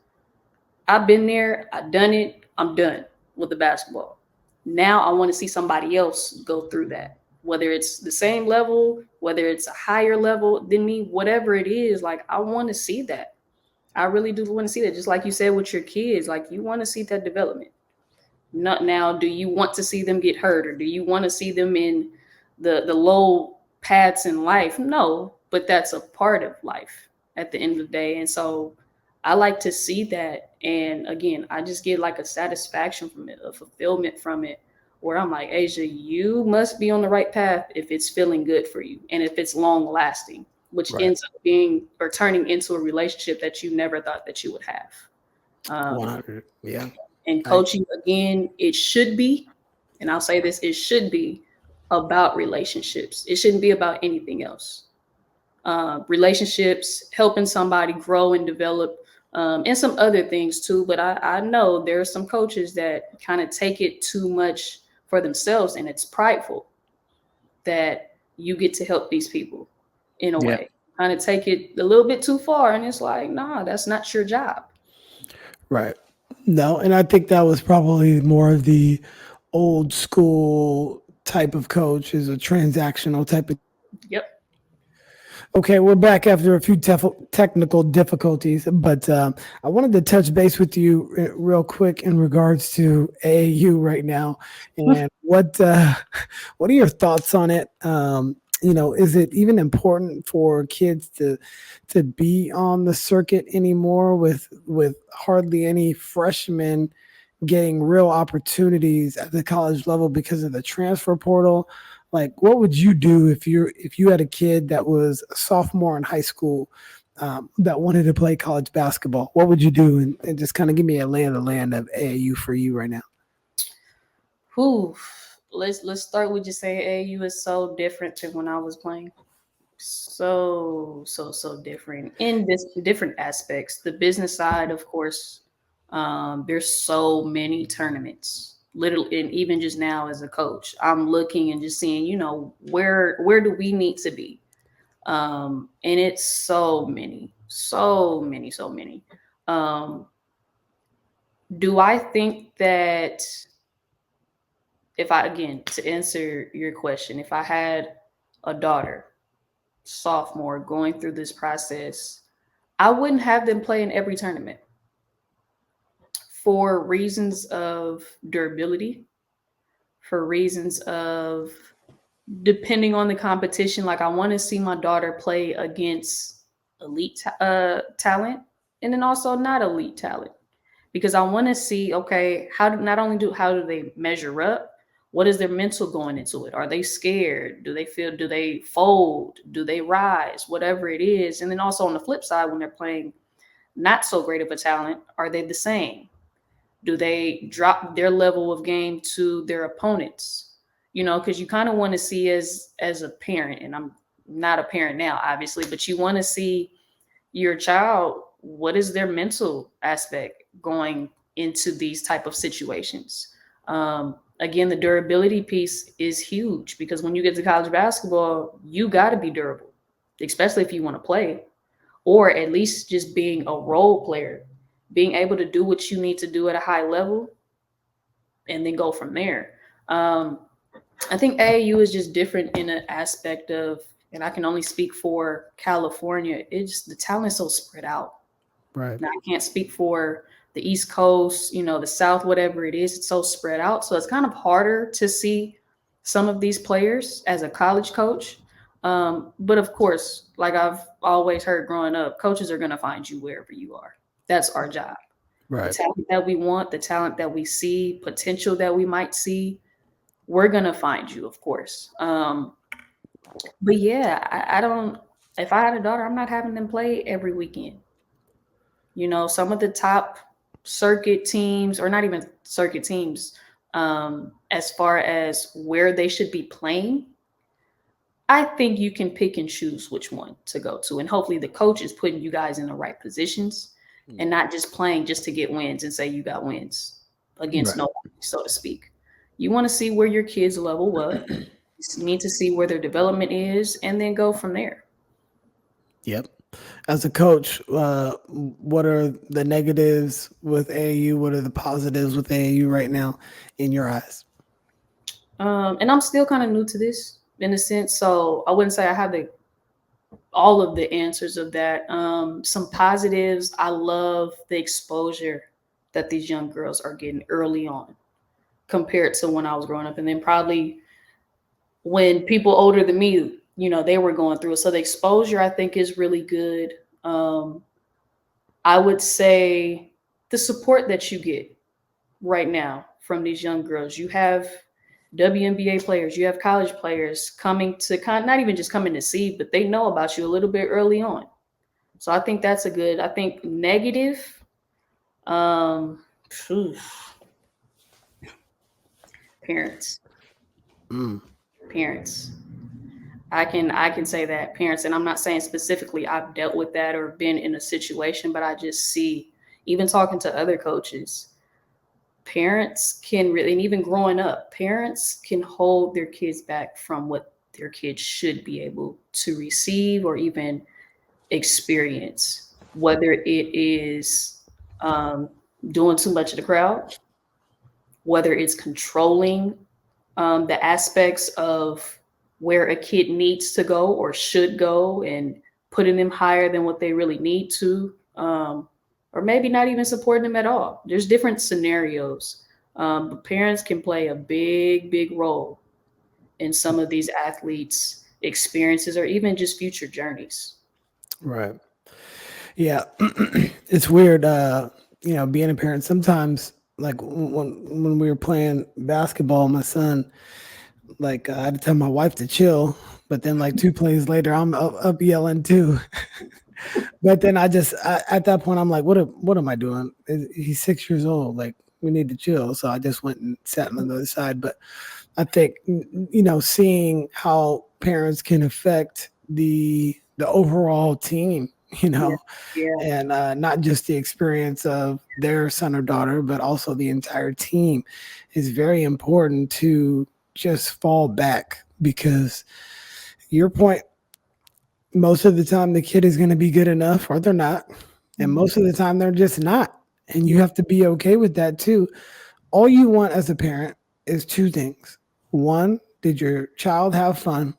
I've been there, I've done it, I'm done with the basketball. Now I want to see somebody else go through that, whether it's the same level, whether it's a higher level than me, whatever it is, like I want to see that. I really do want to see that. Just like you said with your kids, like you want to see that development. Not now, do you want to see them get hurt or do you want to see them in the low paths in life? No, but that's a part of life at the end of the day. And so I like to see that. And again, I just get like a satisfaction from it, a fulfillment from it, where I'm like, Asia, you must be on the right path if it's feeling good for you and if it's long lasting, which ends up being or turning into a relationship that you never thought that you would have. 100. Yeah. And coaching, again, it should be, and I'll say this, it should be about relationships. It shouldn't be about anything else. Relationships, helping somebody grow and develop, and some other things too. But I know there are some coaches that kind of take it too much for themselves, and it's prideful that you get to help these people in a way. Kind of take it a little bit too far, and it's like, nah, that's not your job. Right. No, and I think that was probably more of the old school type of coach, is a transactional type of. Yep. Okay, we're back after a few technical difficulties, but I wanted to touch base with you real quick in regards to AAU right now, and what are your thoughts on it? Is it even important for kids to be on the circuit anymore with hardly any freshmen getting real opportunities at the college level because of the transfer portal? Like, what would you do if you had a kid that was a sophomore in high school that wanted to play college basketball? What would you do? And just kind of give me a lay of the land of AAU for you right now. Whew. Let's start with just saying AAU is so different than when I was playing. So different in this different aspects. The business side, of course, there's so many tournaments. Literally, and even just now as a coach, I'm looking and just seeing, where do we need to be? And it's so many, so many, so many. Um, do I think that if I, again, to answer your question, if I had a daughter, sophomore, going through this process, I wouldn't have them play in every tournament for reasons of durability, for reasons of depending on the competition. Like, I want to see my daughter play against elite talent and then also not elite talent, because I want to see, okay, how do they measure up? What is their mental going into it? Are they scared? Do they fold? Do they rise? Whatever it is. And then also on the flip side, when they're playing not so great of a talent, are they the same? Do they drop their level of game to their opponents? Because you kind of want to see as a parent, and I'm not a parent now, obviously, but you want to see your child, what is their mental aspect going into these type of situations. Again, the durability piece is huge, because when you get to college basketball, you got to be durable, especially if you want to play, or at least just being a role player, being able to do what you need to do at a high level and then go from there. I think AAU is just different in an aspect of, and I can only speak for California, the talent is so spread out. Right. Now, I can't speak for the East Coast, the South, whatever it is. It's so spread out. So it's kind of harder to see some of these players as a college coach. But of course, like I've always heard growing up, coaches are going to find you wherever you are. That's our job. Right. The talent that we want, the talent that we see, potential that we might see, we're going to find you, of course. But yeah, I don't, if I had a daughter, I'm not having them play every weekend. Some of the top circuit teams, or not even circuit teams, as far as where they should be playing, I think you can pick and choose which one to go to. And hopefully the coach is putting you guys in the right positions and not just playing just to get wins and say you got wins against nobody, so to speak. You want to see where your kids level up. You need to see where their development is and then go from there. Yep. As a coach, what are the negatives with AAU? What are the positives with AAU right now in your eyes? And I'm still kind of new to this in a sense, so I wouldn't say I have all of the answers of that. Some positives, I love the exposure that these young girls are getting early on compared to when I was growing up. And then probably when people older than me, they were going through it. So the exposure, I think, is really good. I would say the support that you get right now from these young girls. You have WNBA players, you have college players coming to not even just coming to see, but they know about you a little bit early on. So I think that's a good, I think negative. Parents. Parents. I can say that, parents, and I'm not saying specifically I've dealt with that or been in a situation, but I just see, even talking to other coaches, parents can really, and even growing up, parents can hold their kids back from what their kids should be able to receive or even experience, whether it is doing too much of the crowd, whether it's controlling the aspects of where a kid needs to go or should go and putting them higher than what they really need to, or maybe not even supporting them at all. There's different scenarios, but parents can play a big role in some of these athletes' experiences or even just future journeys. Right. Yeah. It's weird, being a parent. Sometimes, like when we were playing basketball, my son, like I had to tell my wife to chill, but then like 2 plays later, I'm up yelling too. But then at that point, I'm like, what am I doing? He's 6 years old. Like, we need to chill. So I just went and sat on the other side. But I think, seeing how parents can affect the overall team, Yeah. Yeah. and not just the experience of their son or daughter, but also the entire team is very important to just fall back, because your point, most of the time the kid is going to be good enough or they're not. And most of the time they're just not. And you have to be okay with that too. All you want as a parent is two things. One, did your child have fun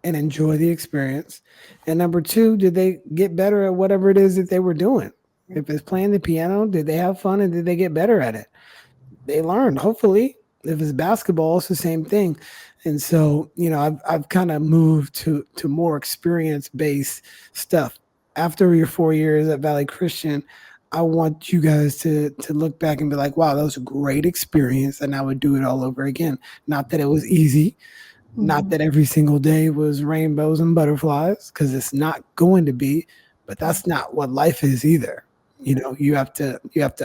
and enjoy the experience? And number two, did they get better at whatever it is that they were doing? If it's playing the piano, did they have fun and did they get better at it? They learned, hopefully. If it's basketball, it's the same thing. And so, I've kind of moved to more experience based stuff. After your 4 years at Valley Christian, I want you guys to look back and be like, wow, that was a great experience, and I would do it all over again. Not that it was easy, not that every single day was rainbows and butterflies, because it's not going to be, but that's not what life is either. You have to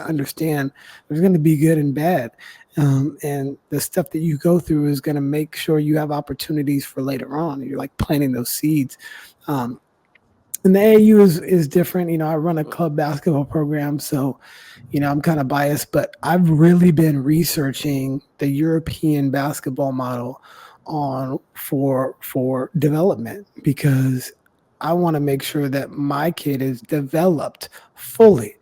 understand there's going to be good and bad, and the stuff that you go through is going to make sure you have opportunities for later on. You're like planting those seeds. And the AAU is different. I run a club basketball program, so I'm kind of biased, but I've really been researching the European basketball model for development, because I want to make sure that my kid is developed fully.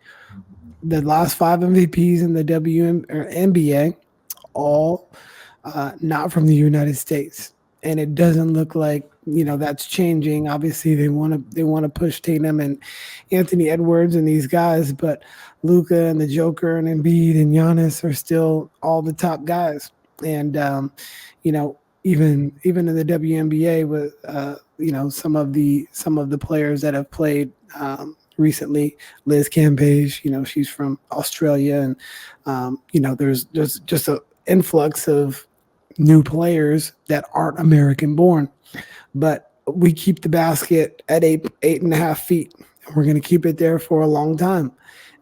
The last 5 MVPs in the NBA, all not from the United States, and it doesn't look like that's changing. Obviously, they want to push Tatum and Anthony Edwards and these guys, but Luka and the Joker and Embiid and Giannis are still all the top guys. And even in the WNBA with some of the players that have played recently, Liz Cambage, she's from Australia, and there's just an influx of new players that aren't American born, but we keep the basket at 8.5 feet. We're going to keep it there for a long time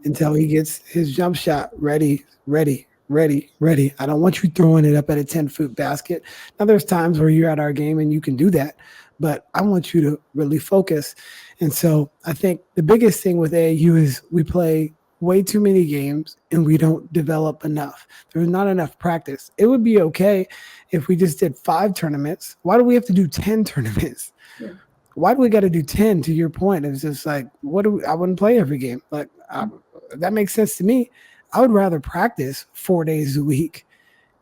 until he gets his jump shot ready. I don't want you throwing it up at a 10-foot basket. Now, there's times where you're at our game and you can do that, but I want you to really focus. And so I think the biggest thing with AAU is we play way too many games and we don't develop enough. There's not enough practice. It would be okay if we just did 5 tournaments. Why do we have to do 10 tournaments? Yeah. Why do we got to do 10? To your point, it's just like, I wouldn't play every game. Like, that makes sense to me. I would rather practice 4 days a week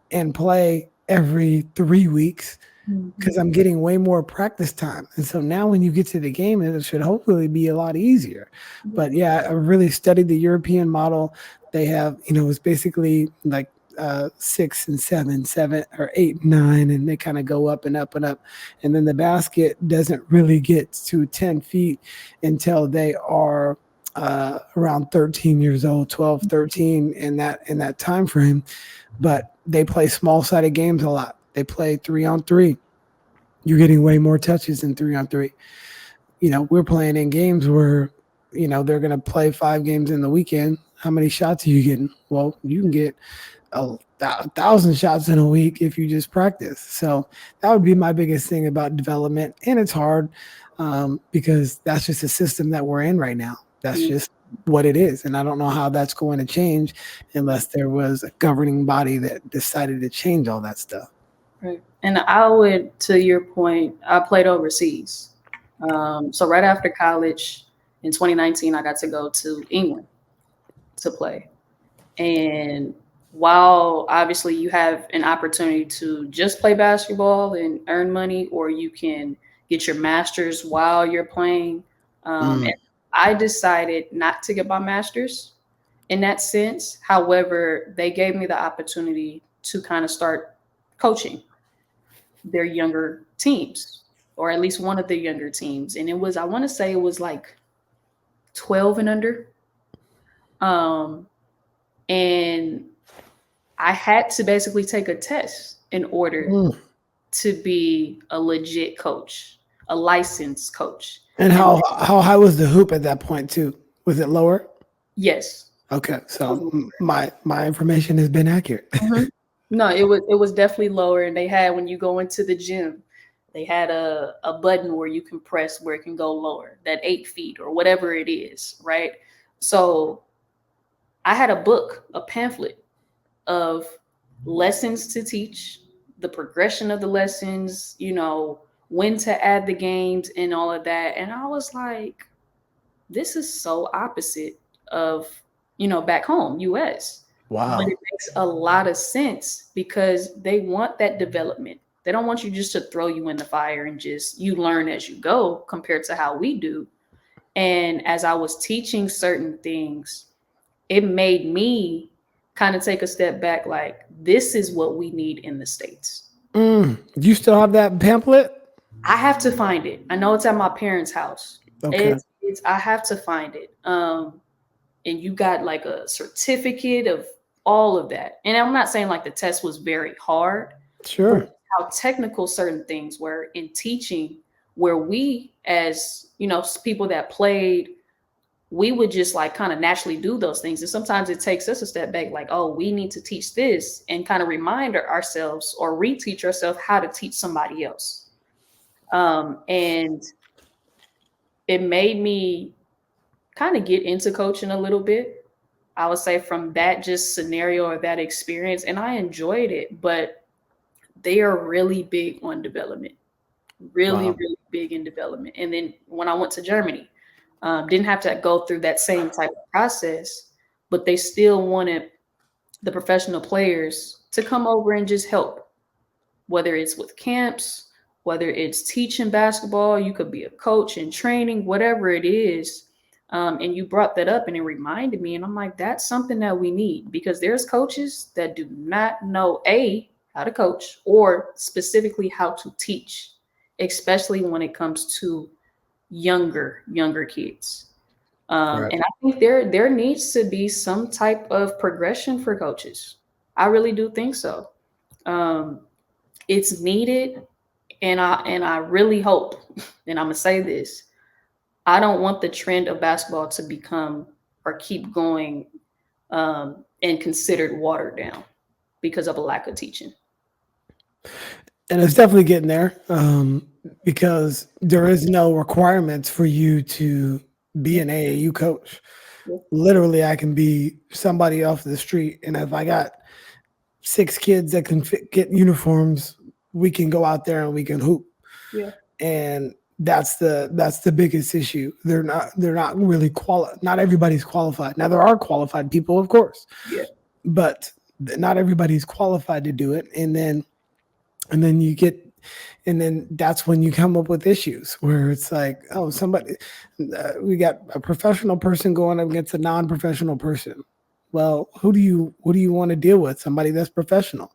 and play every 3 weeks, because I'm getting way more practice time. And so now when you get to the game, it should hopefully be a lot easier. But yeah, I really studied the European model. They have, it's basically like 6 and 7 or 8 and 9, and they kind of go up and up and up. And then the basket doesn't really get to 10 feet until they are around 13 years old, 12, 13 in that time frame. But they play small-sided games a lot. They play 3-on-3. You're getting way more touches than 3-on-3. We're playing in games where, they're going to play 5 games in the weekend. How many shots are you getting? Well, you can get 1,000 shots in a week if you just practice. So that would be my biggest thing about development. And it's hard because that's just a system that we're in right now. That's just what it is. And I don't know how that's going to change unless there was a governing body that decided to change all that stuff. Right. And I would, to your point, I played overseas. So right after college in 2019, I got to go to England to play. And while obviously you have an opportunity to just play basketball and earn money, or you can get your master's while you're playing. And I decided not to get my master's in that sense. However, they gave me the opportunity to kind of start coaching their younger teams, or at least one of the younger teams. And it was, I want to say it was like 12 and under. And I had to basically take a test in order to be a legit coach, a licensed coach. And how high was the hoop at that point too? Was it lower? Yes. Okay, so my information has been accurate. Mhm. No, it was definitely lower. And they had, when you go into the gym, they had a button where you can press where it can go lower, that 8 feet or whatever it is, right? So I had a book, a pamphlet of lessons to teach, the progression of the lessons, when to add the games and all of that. And I was like, this is so opposite of, back home, US. But Wow. it makes a lot of sense because they want that development. They don't want you just to throw you in the fire and just you learn as you go compared to how we do. And as I was teaching certain things, it made me kind of take a step back, like, this is what we need in the States. You still have that pamphlet? I have to find it. I know it's at my parents' house. Okay. I have to find it. And you got like a certificate of all of that. And I'm not saying like the test was very hard. Sure. How technical certain things were in teaching, where we, as people that played, we would just like kind of naturally do those things. And sometimes it takes us a step back, like, oh, we need to teach this, and kind of remind ourselves or reteach ourselves how to teach somebody else. And it made me kind of get into coaching a little bit, I would say, from that just scenario or that experience. And I enjoyed it, but they are really big on development, really big in development. And then when I went to Germany, didn't have to go through that same type of process, but they still wanted the professional players to come over and just help, whether it's with camps, whether it's teaching basketball, you could be a coach in training, whatever it is. And you brought that up and it reminded me, and I'm like, that's something that we need, because there's coaches that do not know how to coach, or specifically how to teach, especially when it comes to younger kids. Right. And I think there needs to be some type of progression for coaches. I really do think so. It's needed, and I really hope, and I'm gonna say this, I don't want the trend of basketball to become or keep going and considered watered down because of a lack of teaching. And it's definitely getting there, because there is no requirements for you to be an AAU coach. Yeah. Literally, I can be somebody off the street, and if I got 6 kids that can get uniforms, we can go out there and we can hoop. Yeah. And that's the biggest issue. They're not really not everybody's qualified. Now there are qualified people, of course. Yeah. But not everybody's qualified to do it. And then that's when you come up with issues where it's like, oh, we got a professional person going up against a non-professional person. Well, who do you want to deal with? Somebody that's professional,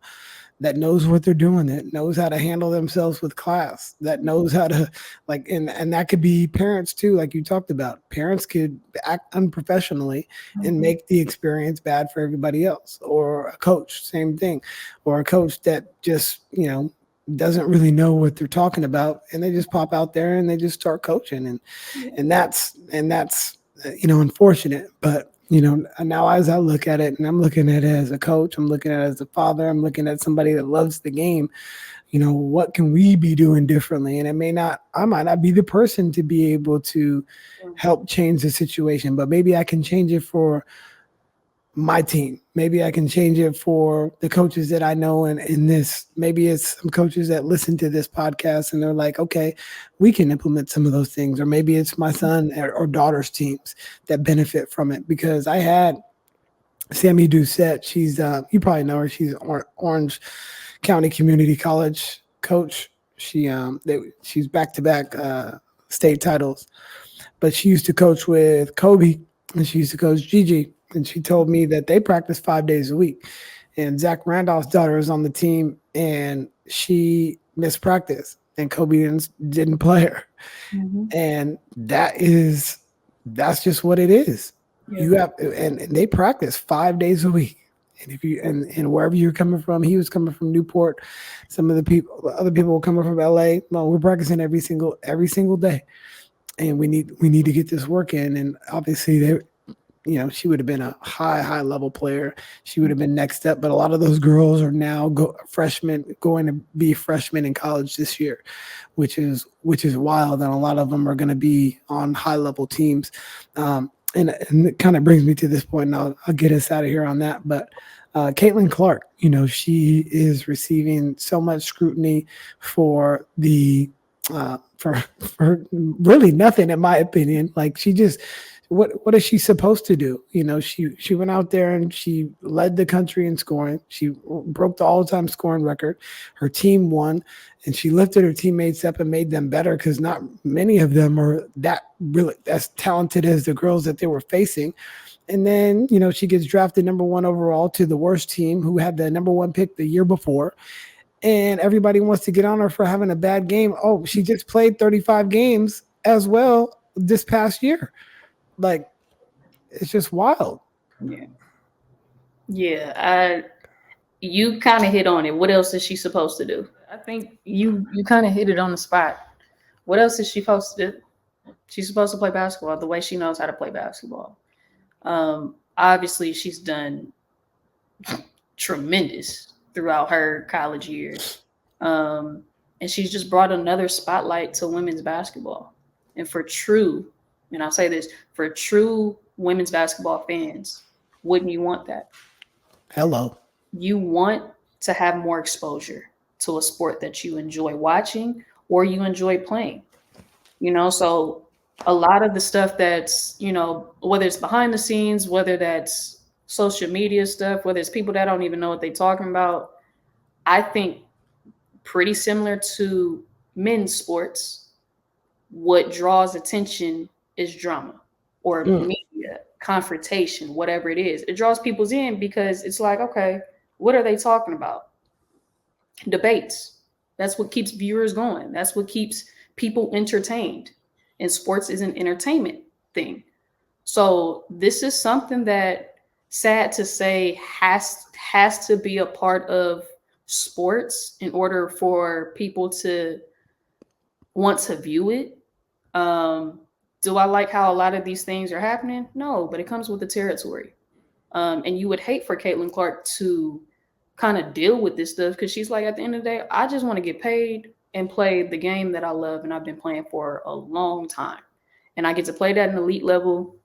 that knows what they're doing, that knows how to handle themselves with class, that knows how to and that could be parents too, like you talked about. Parents could act unprofessionally and make the experience bad for everybody else. Or a coach, same thing. Or a coach that just, doesn't really know what they're talking about, and they just pop out there and they just start coaching, and that's unfortunate. But now as I look at it, and I'm looking at it as a coach, I'm looking at it as a father, I'm looking at somebody that loves the game, what can we be doing differently? And I might not be the person to be able to help change the situation, but maybe I can change it for my team. Maybe I can change it for the coaches that I know. And in this, maybe it's some coaches that listen to this podcast and they're like, okay, we can implement some of those things. Or maybe it's my son or daughter's teams that benefit from it. Because I had Sammy Doucette. She's, you probably know her. She's Orange County Community College coach. She's back-to-back state titles. But she used to coach with Kobe, and she used to coach Gigi. And she told me that they practice 5 days a week. And Zach Randolph's daughter is on the team, and she missed practice, and Kobe didn't play her. Mm-hmm. And that's just what it is. Yeah. You have, and they practice 5 days a week. And if you and wherever you're coming from, he was coming from Newport. Some of the other people were coming from LA. No, we're practicing every single day, and we need to get this work in. And obviously she would have been a high level player. She would have been next up. But a lot of those girls are now going to be freshmen in college this year, which is wild. And a lot of them are going to be on high level teams. And it kind of brings me to this point, and I'll get us out of here on that. But Caitlin Clark, she is receiving so much scrutiny for the for really nothing, in my opinion. Like, she just, what is she supposed to do? She went out there and she led the country in scoring. She broke the all-time scoring record. Her team won, and she lifted her teammates up and made them better, because not many of them are as talented as the girls that they were facing. And then, she gets drafted number 1 overall to the worst team, who had the number 1 pick the year before. And everybody wants to get on her for having a bad game. Oh, she just played 35 games as well this past year. Like, it's just wild. Yeah. You kind of hit on it. What else is she supposed to do? I think you kind of hit it on the spot. What else is she supposed to do? She's supposed to play basketball the way she knows how to play basketball. Obviously, she's done tremendous throughout her college years. And she's just brought another spotlight to women's basketball. And and I'll say this, for true women's basketball fans, wouldn't you want that? Hello. You want to have more exposure to a sport that you enjoy watching or you enjoy playing. So a lot of the stuff that's, whether it's behind the scenes, whether that's social media stuff, whether it's people that don't even know what they're talking about, I think pretty similar to men's sports, what draws attention is drama or media, confrontation, whatever it is. It draws people's in because it's like, okay, what are they talking about? Debates. That's what keeps viewers going. That's what keeps people entertained. And sports is an entertainment thing. So this is something that, sad to say, has to be a part of sports in order for people to want to view it. Do I like how a lot of these things are happening? No, but it comes with the territory. And you would hate for Caitlin Clark to kind of deal with this stuff, because she's like, at the end of the day, I just want to get paid and play the game that I love and I've been playing for a long time. And I get to play that at an elite level.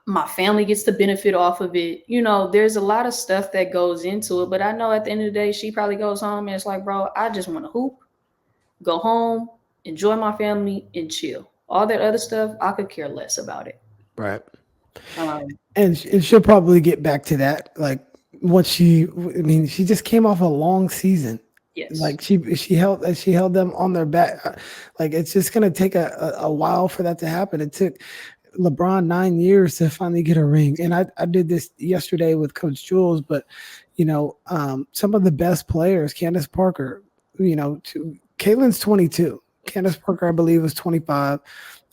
My family gets to benefit off of it. There's a lot of stuff that goes into it, but I know at the end of the day, she probably goes home and it's like, bro, I just want to hoop, go home, enjoy my family, and chill. All that other stuff, I could care less about it. Right. And she'll probably get back to that. Like, she just came off a long season. Yes. Like, she held them on their back. Like, it's just going to take a while for that to happen. It took LeBron 9 years to finally get a ring. And I did this yesterday with Coach Jules, but, some of the best players, Candace Parker, Caitlin's 22. Candace Parker, I believe, was 25.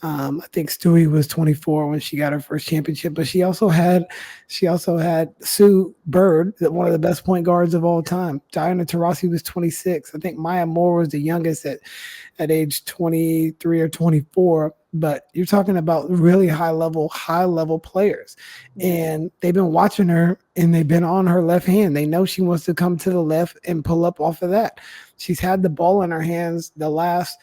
I think Stewie was 24 when she got her first championship, but she also had Sue Bird, one of the best point guards of all time. Diana Taurasi was 26. I think Maya Moore was the youngest at age 23 or 24. But you're talking about really high level players, and they've been watching her and they've been on her left hand. They know she wants to come to the left and pull up off of that. She's had the ball in her hands the last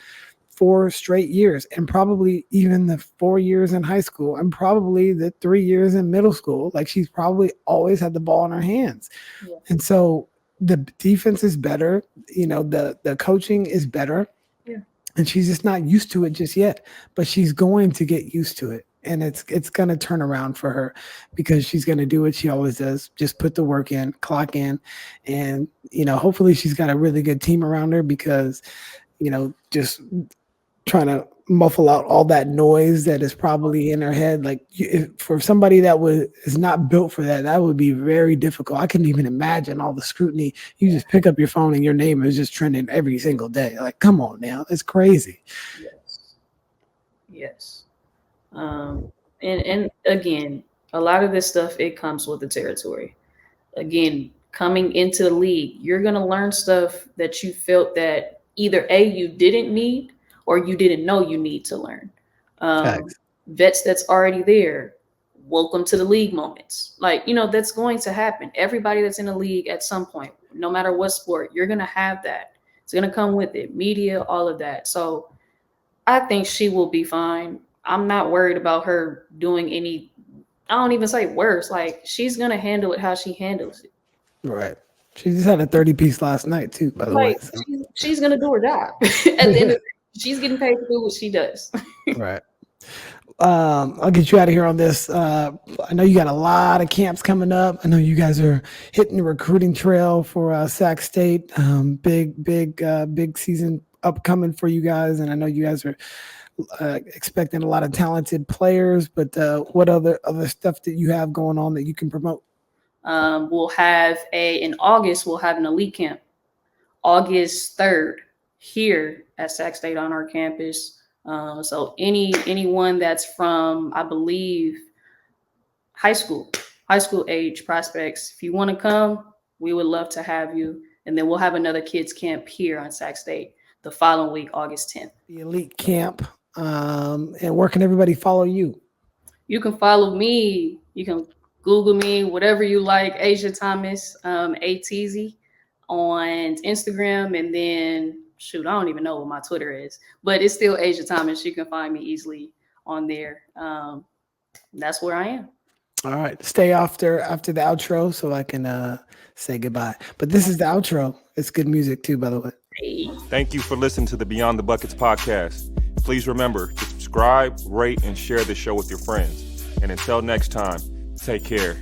4 straight years, and probably even the 4 years in high school, and probably the 3 years in middle school. Like, she's probably always had the ball in her hands. Yeah. And so the defense is better. The coaching is better. Yeah. And she's just not used to it just yet, but she's going to get used to it. And it's going to turn around for her, because she's going to do what she always does. Just put the work in, clock in. And, hopefully she's got a really good team around her, because, just trying to muffle out all that noise that is probably in her head. Like, for somebody that is not built for that, that would be very difficult. I couldn't even imagine all the scrutiny. You just pick up your phone and your name is just trending every single day. Like, come on now, it's crazy. Yes. And again, a lot of this stuff, it comes with the territory. Again, coming into the league, you're going to learn stuff that you felt that either you didn't need or you didn't know you need to learn. Vets that's already there, welcome to the league moments. Like, that's going to happen. Everybody that's in the league at some point, no matter what sport, you're going to have that. It's going to come with it. Media, all of that. So I think she will be fine. I'm not worried about her doing any, I don't even say worse. Like, she's going to handle it how she handles it. Right. She just had a 30-piece last night too, by the way. So. She's going to do her job. At the end of the day, she's getting paid to do what she does. Right. I'll get you out of here on this. I know you got a lot of camps coming up. I know you guys are hitting the recruiting trail for Sac State. Big season upcoming for you guys, and I know you guys are expecting a lot of talented players. But what other stuff that you have going on that you can promote? We'll have in August. We'll have an elite camp, August 3rd, here at Sac State on our campus. So anyone that's from, I believe, high school age prospects, if you want to come, we would love to have you. And then we'll have another kids camp here on Sac State the following week, August 10th. The elite camp. And where can everybody follow you? You can follow me. You can Google me, whatever you like. Asha Thomas, ATZ on Instagram, and then shoot, I don't even know what my Twitter is, but it's still Asha Thomas. You can find me easily on there. That's where I am. All right. Stay after the outro so I can say goodbye. But this is the outro. It's good music too, by the way. Hey. Thank you for listening to the Beyond the Buckets podcast. Please remember to subscribe, rate, and share the show with your friends. And until next time, take care.